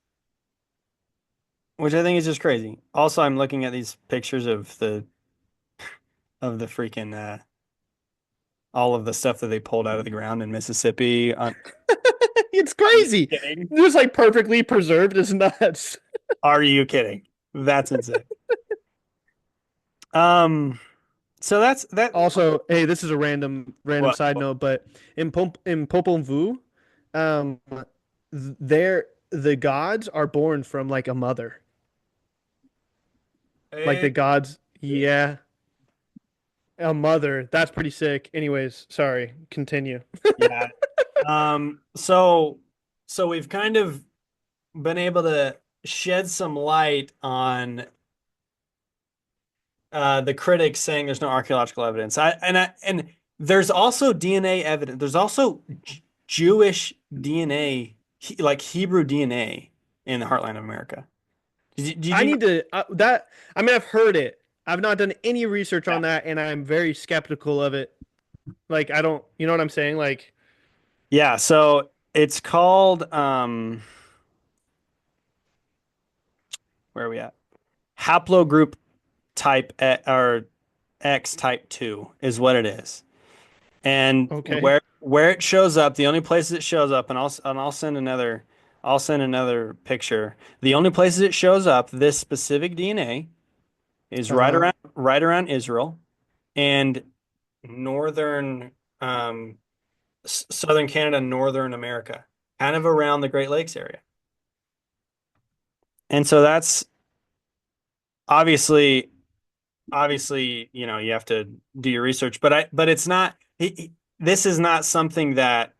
which I think is just crazy. Also, I'm looking at these pictures of the freaking all of the stuff that they pulled out of the ground in Mississippi. It's Are you crazy. kidding? Just like perfectly preserved is nuts. Are you kidding? That's insane. Um, so that's that. Also, hey, this is a random What? side note, but in Popol Vuh, um, there the gods are born from like a mother. Like Eh, the gods, yeah, a mother. That's pretty sick. Anyways, sorry. Continue. yeah. So we've kind of been able to shed some light on the critics saying there's no archaeological evidence. And there's also DNA evidence. There's also Jewish DNA, like Hebrew DNA in the heartland of America. Did I you know? need to that. I mean, I've heard it. I've not done any research Yeah. on that, and I'm very skeptical of it. Like, I don't, you know what I'm saying? Like, Yeah, so it's called where are we at? Haplogroup or X type 2 is what it is. And okay, where it shows up, the only places it shows up, and I'll send another picture. The only places it shows up, this specific DNA is uh-huh. right around Israel and northern um, southern Canada, northern America, kind of around the Great Lakes area. And so that's obviously you have to do your research, but it's not this is not something that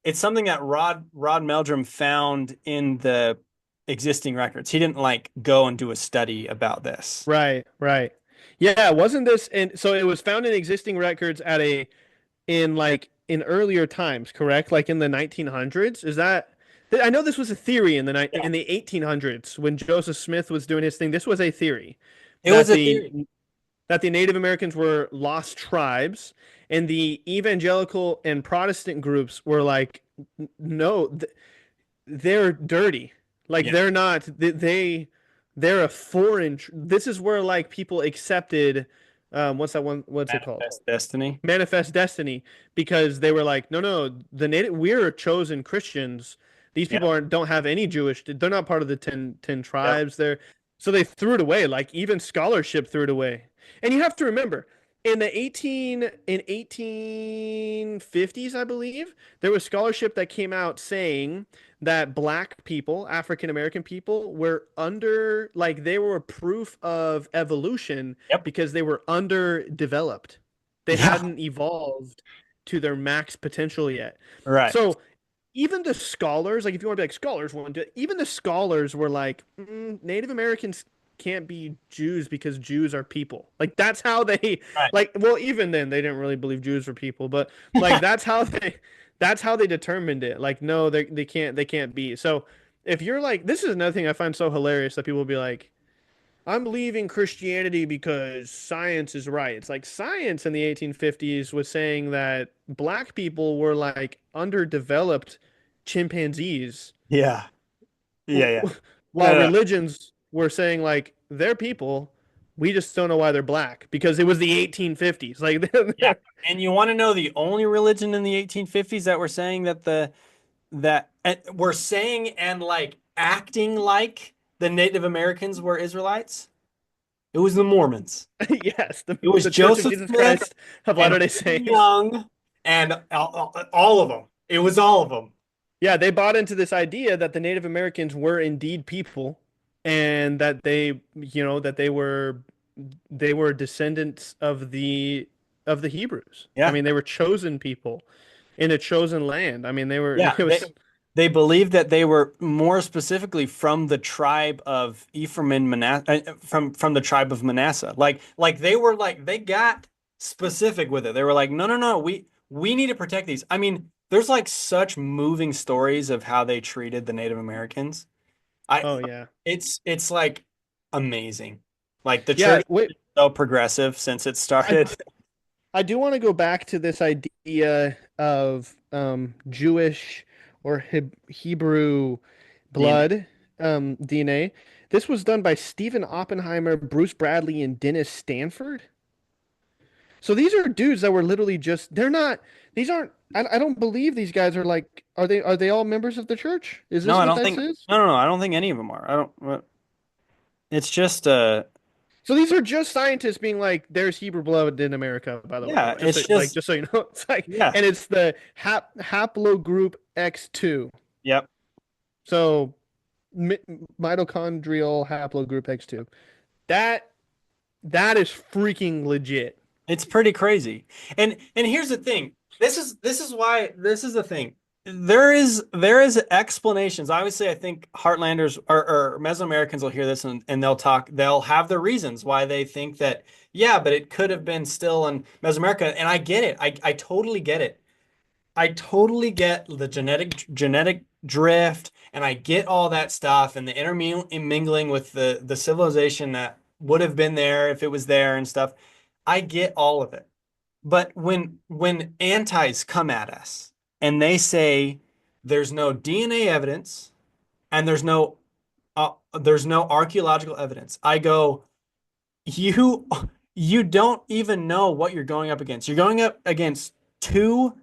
it's something that Rod Meldrum found in the existing records. He didn't like go and do a study about this. Right, right. Yeah, wasn't this and so it was found in existing records at a in like in earlier times, correct? Like in the 1900s? Is that I know this was a theory in Yeah, in the 1800s when Joseph Smith was doing his thing. This was a theory it was that a theory. the Native Americans were lost tribes and the evangelical and Protestant groups were like no, they're dirty. Like Yeah, they're not they're a foreign this is where like people accepted what's that one what's it called? manifest destiny. Manifest Destiny because they were like, no, the native we're chosen Christians. These Yeah, people aren't don't have any Jewish. They're not part of the ten yeah, tribes. They're so they threw it away. Like even scholarship threw it away. And you have to remember, in the 1850s, I believe, there was scholarship that came out saying that black people, African American people, were under like they were proof of evolution yep, because they were underdeveloped. They yeah, hadn't evolved to their max potential yet. right. So even the scholars, like if you want to be like scholars, even the scholars were like Native Americans. can't be Jews because Jews are people. Like that's how they Right. like well even then they didn't really believe Jews were people, but like that's how they determined it. Like no, they can't be. So if you're like this is another thing I find so hilarious that people will be like I'm leaving Christianity because science is right. It's like science in the 1850s was saying that black people were like underdeveloped chimpanzees, Yeah. Yeah. Yeah. No, while no, no. religions were saying like they're people. We just don't know why they're black because it was the 1850s. Like, Yeah. And you want to know the only religion in the 1850s that were saying that were saying and like acting like the Native Americans were Israelites? It was the Mormons. yes, It was the Church of Joseph Jesus Smith Christ of and Latter-day Brigham Saints. Young and all of them. It was all of them. Yeah, they bought into this idea that the Native Americans were indeed people and that that they were descendants of the Hebrews. I Yeah. mean, they were chosen people in a chosen land. I mean, they were Yeah. it was They believed that they were more specifically from the tribe of Ephraim and Manasseh, from the tribe of Manasseh. Like they were like they got specific with it. They were like, no, no, no, we need to protect these. I mean, there's like such moving stories of how they treated the Native Americans. I oh yeah. it's like amazing. Like the Yeah, church wait, is so progressive since it I started. I do want to go back to this idea of Jewish or Hebrew DNA. blood DNA. This was done by Stephen Oppenheimer, Bruce Bradley, and Dennis Stanford. So these are dudes that were literally just they're not these aren't I don't believe these guys are like are they all members of the church? Is No, this I what don't this think is? no, no, no, I don't think any of them are. I don't it's just So these are just scientists being like there's Hebrew blood in America, by the way. yeah, it's just Just so you know. It's like yeah. and it's the haplogroup X2. Yep. So mi mitochondrial haplogroup X2. That that is freaking legit. It's pretty crazy. And here's the thing. This is why this is the thing. There is explanations. Obviously, I think Heartlanders or Mesoamericans will hear this and they'll have their reasons why they think that, yeah, but it could have been still in Mesoamerica. And I get it. I totally get it. I totally get the genetic drift, and I get all that stuff and the intermingling with the civilization that would have been there if it was there and stuff. I get all of it. But when antis come at us and they say there's no DNA evidence and there's no archaeological evidence, I go, you you don't even know what you're going up against. You're going up against two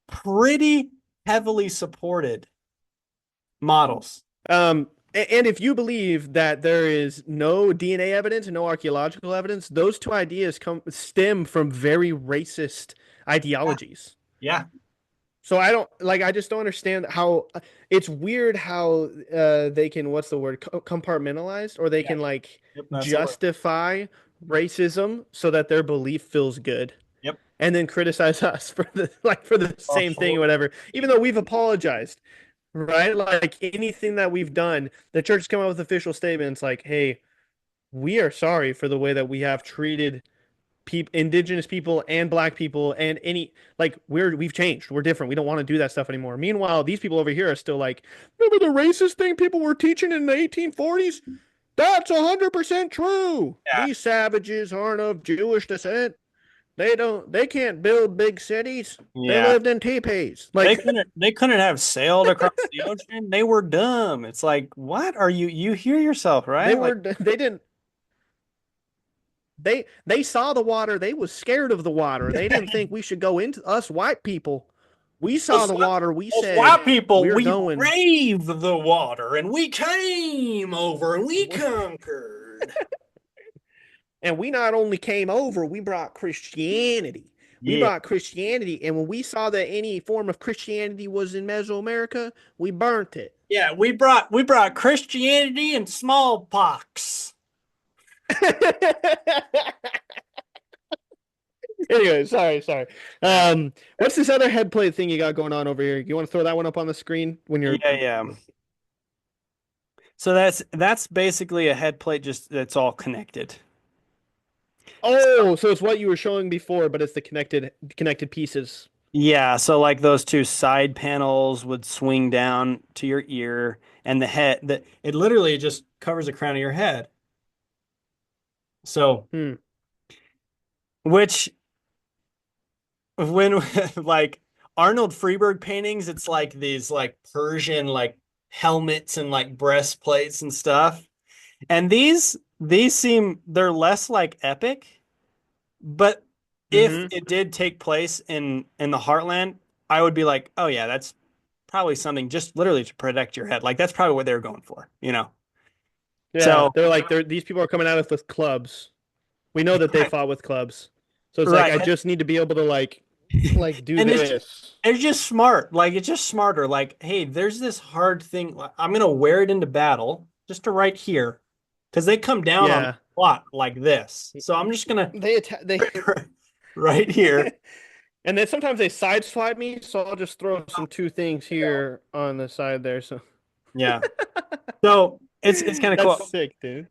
pretty heavily supported models. And if you believe that there is no DNA evidence and no archaeological evidence, those two ideas stem from very racist Yeah. ideologies. Yeah. So I don't like I just don't understand how it's weird how they can what's the word compartmentalized or they Yeah. can like Yep. That's the word. justify racism so that their belief feels good Yep. and then criticize us for the for the same thing or Absolutely. whatever even though we've apologized. Right? Like anything that we've done, the church has come out with official statements like, hey, we are sorry for the way that we have treated indigenous people and black people and any like we've changed. We're different. We don't want to do that stuff anymore. Meanwhile, these people over here are still like, remember the racist thing people were teaching in the 1840s? That's 100% true. Yeah. These savages aren't of Jewish descent. They can't build big cities. They Yeah. lived in teepees. They Like couldn't have sailed across the ocean. They were dumb. It's like, what are you hear yourself, they right? Like they didn't they saw the water. They was scared of the water. They didn't think we should go into us white people. We saw us, the water. We us said white people, we're we going. braved the water and we came over and we conquered. And we not only came over, we brought Christianity. We Yeah. brought Christianity. And when we saw that any form of Christianity was in Mesoamerica, we burnt it. Yeah, we brought Christianity and smallpox. Anyway, sorry. What's this other head plate thing you got going on over here? You want to throw that one up on the screen when you're Yeah, yeah. So that's basically a head plate just that's all connected. Oh, so it's what you were showing before, but it's the connected pieces. Yeah, so like those two side panels would swing down to your ear and the head that it literally just covers the crown of your head. So, Hmm. which when like Arnold Freeberg paintings, it's like these like Persian like helmets and like breastplates and stuff. And these seem they're less like epic, but if Mm-hmm. it did take place in the Heartland, I would be like, "Oh yeah, that's probably something just literally to protect your head." Like that's probably what they were going for, you know. Yeah, So, these people are coming at us with clubs. We know that they right, fought with clubs. So it's like right. I just need to be able to like do And this. it's just smart. Like it's just smarter. Like, hey, there's this hard thing. Like, I'm gonna wear it into battle just to right here, because they come down on me Yeah. a lot like this. So I'm just gonna They attack they right here. and then sometimes they sideswipe me, so I'll just throw some two things here on the side there. So Yeah. So it's kind of that's cool. sick, dude.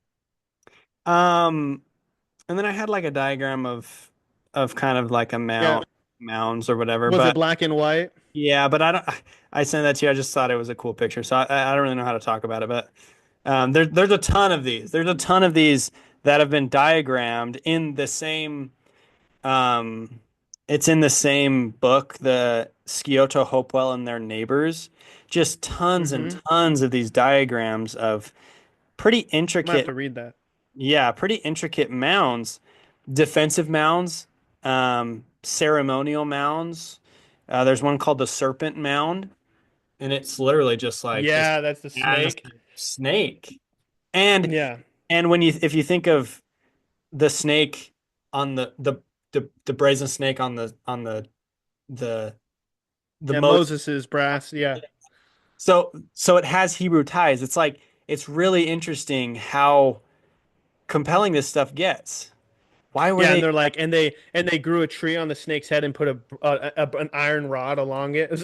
Um, and then I had like a diagram of kind of like a Yeah. mounds or whatever. Was it But black and white? yeah, but I don't. I sent that to you. I just thought it was a cool picture, so I don't really know how to talk about it. But there's a ton of these. There's a ton of these that have been diagrammed in the same. Um, it's in the same book, the Scioto Hopewell and their neighbors. Just tons and Mm-hmm. tons of these diagrams of pretty I might have intricate, to read that. yeah, pretty intricate mounds, defensive mounds, ceremonial mounds. There's one called the Serpent Mound, and it's literally just like this Yeah, that's the snake. massive snake. And Yeah. and when you if you think of the snake on the brazen snake on the the Yeah, most Moses's brass. Yeah. so it has Hebrew ties. It's like it's really interesting how compelling this stuff gets. Why were Yeah, and they they're like, and they grew a tree on the snake's head and put an iron rod along it.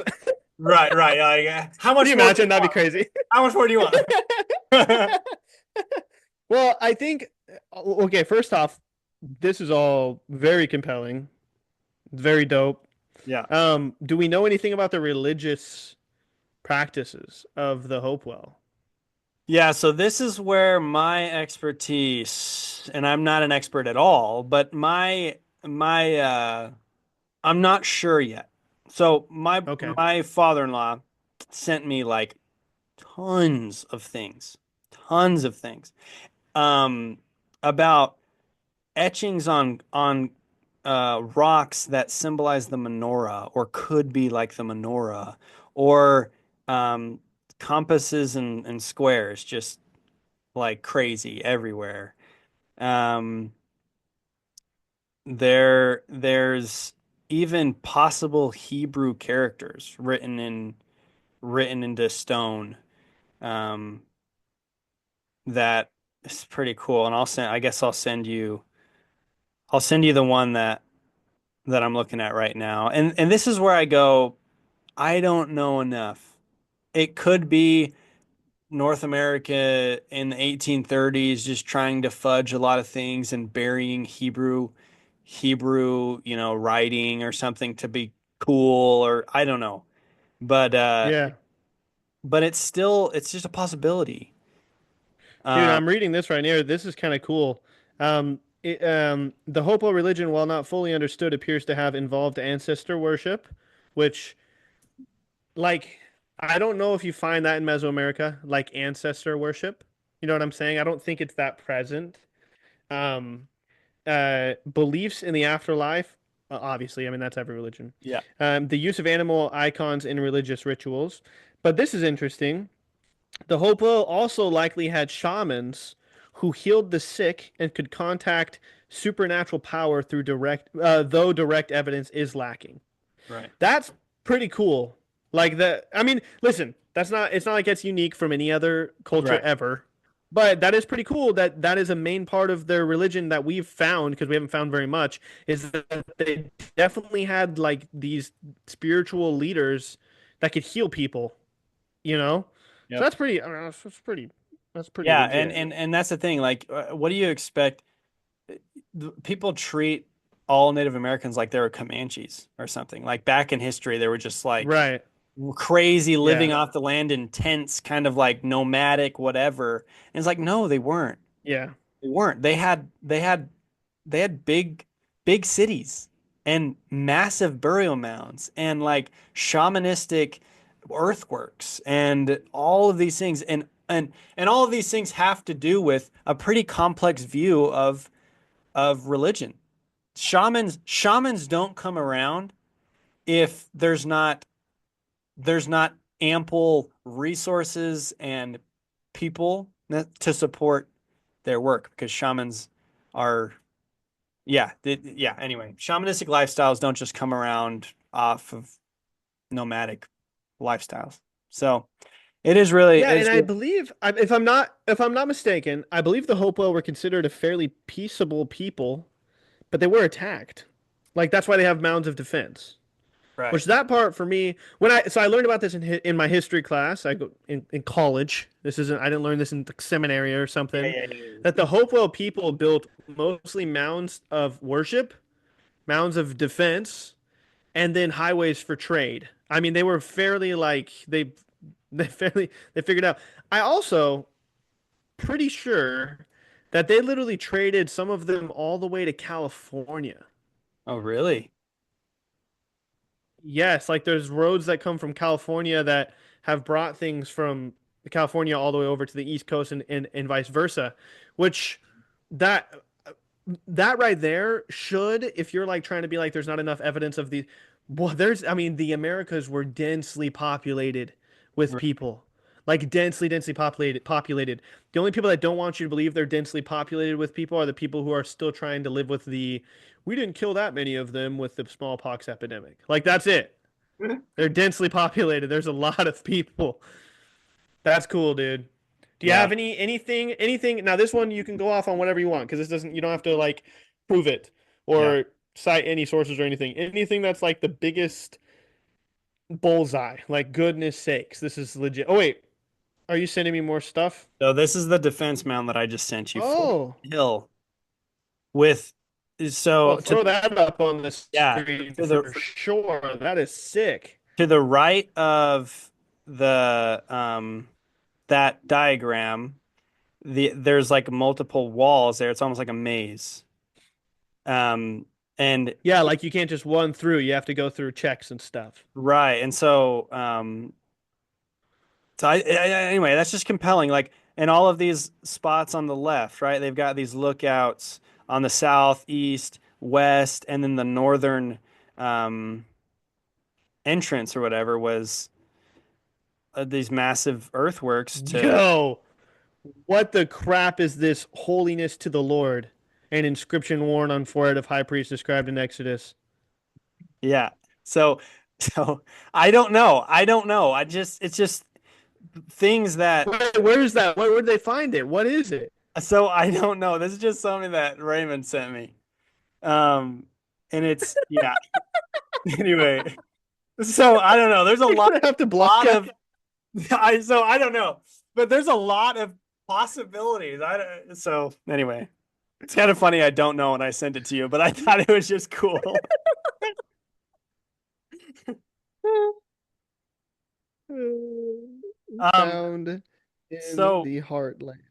right, right. How Can much you more do you imagine? That'd be want? crazy. How much more do you want? Well, I think okay, first off, this is all very compelling, very dope. Yeah. Do we know anything about the religious practices of the Hopewell? Yeah, so this is where my expertise, and I'm not an expert at all, but my I'm not sure yet. So Okay. my father-in-law sent me like tons of things, um, about etchings on rocks that symbolize the menorah or could be like the menorah, or um, compasses and squares, just like crazy everywhere. Um, there's even possible Hebrew characters written into stone. Um, that is pretty cool. And I guess I'll send you the one that I'm looking at right now. And this is where I go, I don't know enough. It could be North America in the 1830s just trying to fudge a lot of things and burying Hebrew, writing or something to be cool, or I don't know. But Yeah. but it's just a possibility. Dude, Um, I'm reading this right here. This is kind of cool. The Hopo religion, while not fully understood, appears to have involved ancestor worship, which, like, I don't know if you find that in Mesoamerica, like ancestor worship. You know what I'm saying? I don't think it's that present. Um, Beliefs in the afterlife, obviously, I mean, that's every religion. yeah, The use of animal icons in religious rituals. But this is interesting. The Hopo also likely had shamans who healed the sick and could contact supernatural power through though direct evidence is lacking. right, That's pretty cool. Like that, I mean, listen, it's not like it's unique from any other culture right. ever, but that is pretty cool that that is a main part of their religion that we've found because we haven't found very much is that they definitely had like these spiritual leaders that could heal people, you know? So Yep. that's pretty, I mean, that's pretty That's pretty Yeah, legit. and that's the thing. Like, what do you expect? People treat all Native Americans like they were Comanches or something. Like back in history, they were just like Right. crazy living Yeah. off the land in tents, kind of like nomadic, whatever. And it's like, no, they weren't. Yeah. They weren't. They had big cities and massive burial mounds and like shamanistic earthworks and all of these things and all of these things have to do with a pretty complex view of religion. Shamans don't come around if there's not ample resources and people to support their work because shamans are yeah, anyway, shamanistic lifestyles don't just come around off of nomadic lifestyles. So Yeah, it and is I believe, if I'm not mistaken, I believe the Hopewell were considered a fairly peaceable people, but they were attacked. Like that's why they have mounds of defense. right. Which that part for me, I learned about this in my history class. I go in college. I didn't learn this in the seminary or Yeah, something. yeah, yeah. That the Hopewell people built mostly mounds of worship, mounds of defense, and then highways for trade. I mean, they were fairly like they figured out. I also pretty sure that they literally traded some of them all the way to California. Oh, really? Yes, like there's roads that come from California that have brought things from California all the way over to the East Coast and vice versa, which that that right there should, if you're like trying to be like there's not enough evidence of the well, I mean the Americas were densely populated with Right. people. Like densely populated. The only people that don't want you to believe they're densely populated with people are the people who are still trying to live with the we didn't kill that many of them with the smallpox epidemic. Like that's it. They're densely populated. There's a lot of people. That's cool, dude. Do you Yeah, have anything? Now this one you can go off on whatever you want because this doesn't you don't have to like prove it yeah. or cite any sources or anything. Anything that's like the biggest bullseye. Like goodness sakes, this is legit. Oh wait, are you sending me more stuff? So this is the defense mound that I just sent you. Fort Oh, Hill with so well, throw that up on the yeah, screen to for sure. That is sick. the right of the that diagram, there's like multiple walls there. It's almost like a maze. Um, and Yeah, like you can't just run through. You have to go through checks and stuff. right, and anyway, that's just compelling. Like, and all of these spots on the left, right? They've got these lookouts on the south, east, west, and then the northern um, entrance or whatever was these massive earthworks to Yo, what the crap is this holiness to the Lord? An inscription worn on forehead of high priest described in Exodus. yeah. So so I don't know. I don't know. It's just things that Where is that? Where would they find it? What is it? so I don't know. This is just something that Raymond sent me. Um, and it's yeah. Anyway, so I don't know. There's a You're gonna have to block lot it. of I don't know, but there's a lot of possibilities. I don't, so anyway, it's kind of funny. I don't know, and I sent it to you, but I thought it was just cool. Um, Found in so the heartland.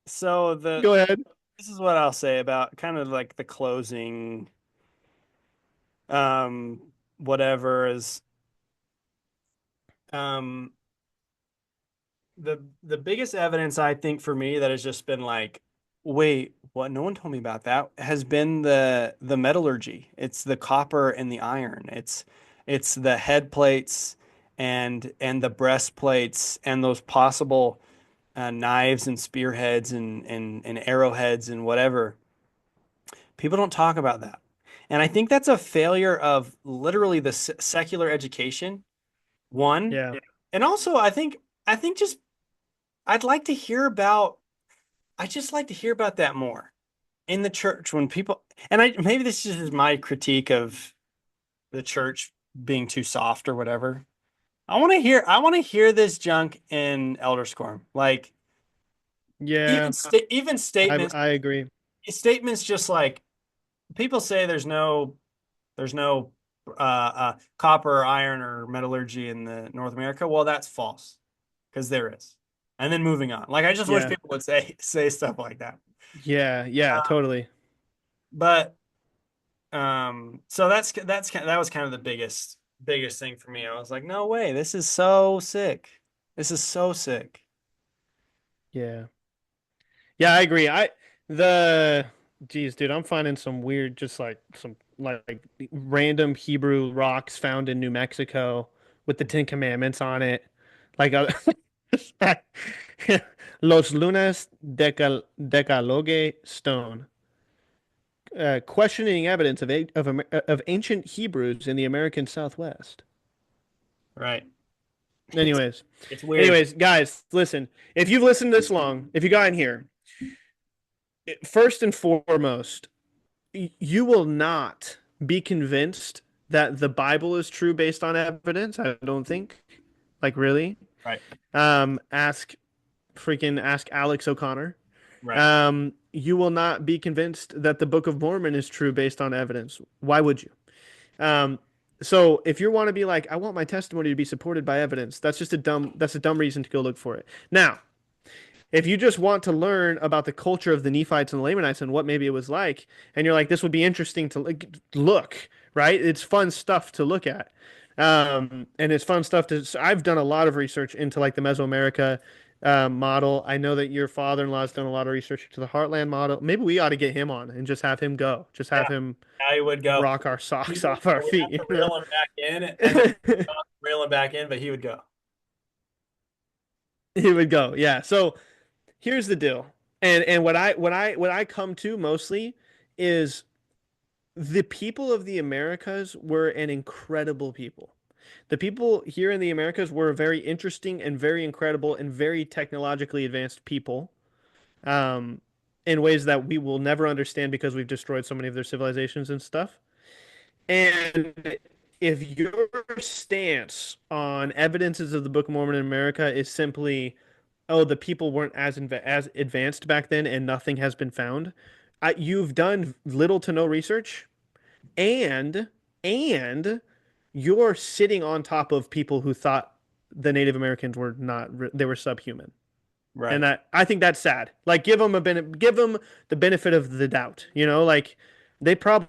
so the Go ahead. this is what I'll say about kind of like the closing, um, whatever is um the biggest evidence I think for me that has just been like, wait, what? No one told me about that. Has been the metallurgy. It's the copper and the iron. It's the head plates and the breastplates and those possible knives and spearheads and arrowheads and whatever. People don't talk about that. And I think that's a failure of literally the secular education, one. Yeah. And also I think just I'd like to hear about I just like to hear about that more in the church when people and I maybe this is just my critique of the church being too soft or whatever. I want to hear this junk in Elder Scorn. Like Yeah, Even I agree. statements just like people say there's no copper or iron or metallurgy in the North America. Well, that's false because there is. And then moving on. Like I just wish Yeah. people would say stuff like that. Yeah, yeah, totally. But so that was kind of the biggest thing for me. I was like, no way, this is so sick. This is so sick. Yeah. Yeah, I agree. The geez, dude, I'm finding some weird, just like some like random Hebrew rocks found in New Mexico with the Ten Commandments on it. Like Los Lunas Decalogue stone. Questioning evidence of ancient Hebrews in the American Southwest. Right. It's Anyways, it's weird. anyways, guys, listen. If you've listened this long, if you got in here, first and foremost, you will not be convinced that the Bible is true based on evidence. I don't think. Like really. Right. Ask Alex O'Connor. Right. You will not be convinced that the Book of Mormon is true based on evidence. Why would you? Um, so if you want to be like, I want my testimony to be supported by evidence, that's a dumb reason to go look for it. Now, if you just want to learn about the culture of the Nephites and the Lamanites and what maybe it was like, and you're like, this would be interesting to look, right? It's fun stuff to look at. And it's fun stuff to. So I've done a lot of research into like the Mesoamerica model. I know that your father-in-law has done a lot of research into the Heartland model. Maybe we ought to get him on and just have him go. Just Yeah. have him Now you would go. rock our We'd socks off our have feet. to reel him back in and then reel him back in, but he would go. He would go. Yeah. So here's the deal. And what I come to mostly is the people of the Americas were an incredible people. The people here in the Americas were very interesting and very incredible and very technologically advanced people, um, in ways that we will never understand because we've destroyed so many of their civilizations and stuff. And if your stance on evidences of the Book of Mormon in America is simply, oh, the people weren't as advanced back then and nothing has been found, you've done little to no research, and and you're sitting on top of people who thought the Native Americans were not they were subhuman. And Right. that I think that's sad. Like give them the benefit of the doubt, like they probably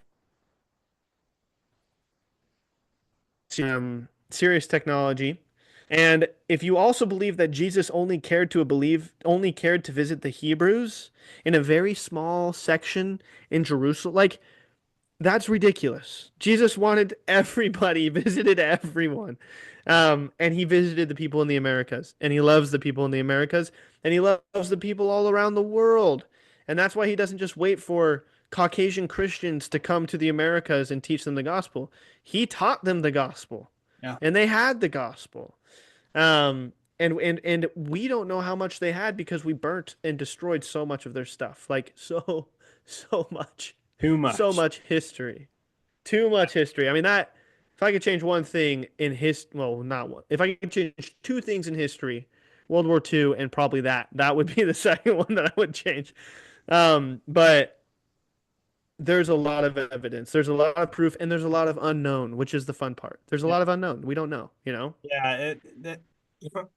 serious technology. And if you also believe that Jesus only cared to visit the Hebrews in a very small section in Jerusalem, like that's ridiculous. Jesus wanted everybody, visited everyone. And he visited the people in the Americas, and he loves the people in the Americas, and he loves the people all around the world. And that's why he doesn't just wait for Caucasian Christians to come to the Americas and teach them the gospel. He taught them the gospel, Yeah. and they had the gospel. And we don't know how much they had because we burnt and destroyed so much of their stuff. Like so much. Too So much. much history. Too much history. I mean that if I could change one thing in well, not one. If I could change two things in history, World War II and probably that would be the second one that I would change. But there's a lot of evidence. There's a lot of proof and there's a lot of unknown, which is the fun part. There's a Yeah. lot of unknown. We don't know. Yeah,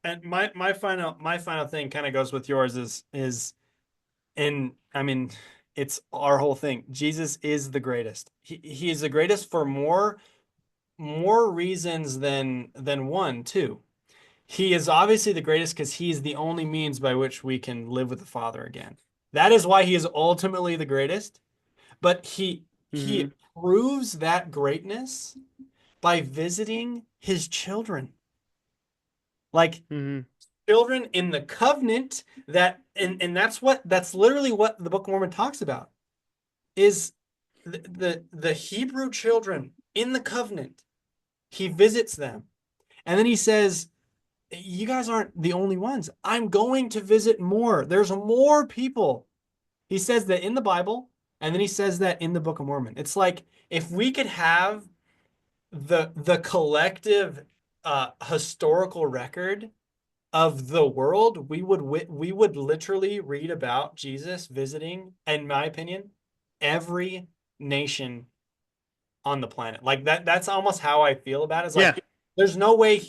and my final thing kind of goes with yours is and I mean it's our whole thing. Jesus is the greatest. He is the greatest for more reasons than one, too. He is obviously the greatest because he is the only means by which we can live with the Father again. That is why he is ultimately the greatest. But he Hmm. proves that greatness by visiting his children. Like Hmm. children in the covenant and that's literally what the Book of Mormon talks about is the Hebrew children in the covenant. He visits them. And then he says, you guys aren't the only ones. I'm going to visit more. There's more people. He says that in the Bible, and then he says that in the Book of Mormon. It's like if we could have the collective historical record of the world, we would literally read about Jesus visiting, in my opinion, every nation on the planet. Like that's almost how I feel about it. It's Yeah. like there's no way,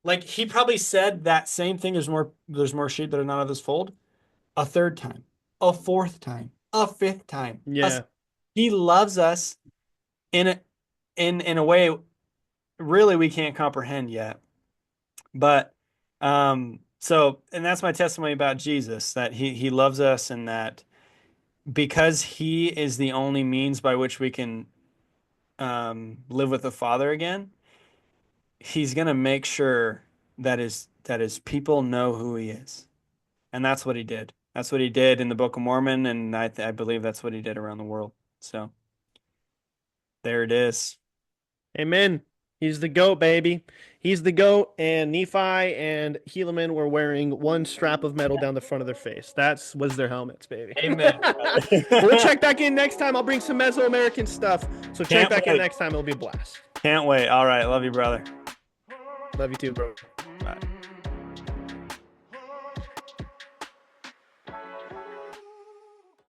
like he probably said that same thing. There's more sheep that are not of this fold. A third time, a fourth time, a fifth time. Yeah. He loves us in a in a way really we can't comprehend yet. But so and that's my testimony about Jesus, that he loves us, and that because he is the only means by which we can live with the Father again, he's gonna make sure that his people know who he is. And that's what he did. That's what he did in the Book of Mormon, and I believe that's what he did around the world. So there it is. Amen. He's the goat, baby. He's the goat, and Nephi and Helaman were wearing one strap of metal down the front of their face. That was their helmets, baby. Amen. We'll check back in next time. I'll bring some Mesoamerican stuff. So check Can't back in wait. next time. It'll be a blast. Can't wait. All right. Love you, brother. Love you too, bro. Bye.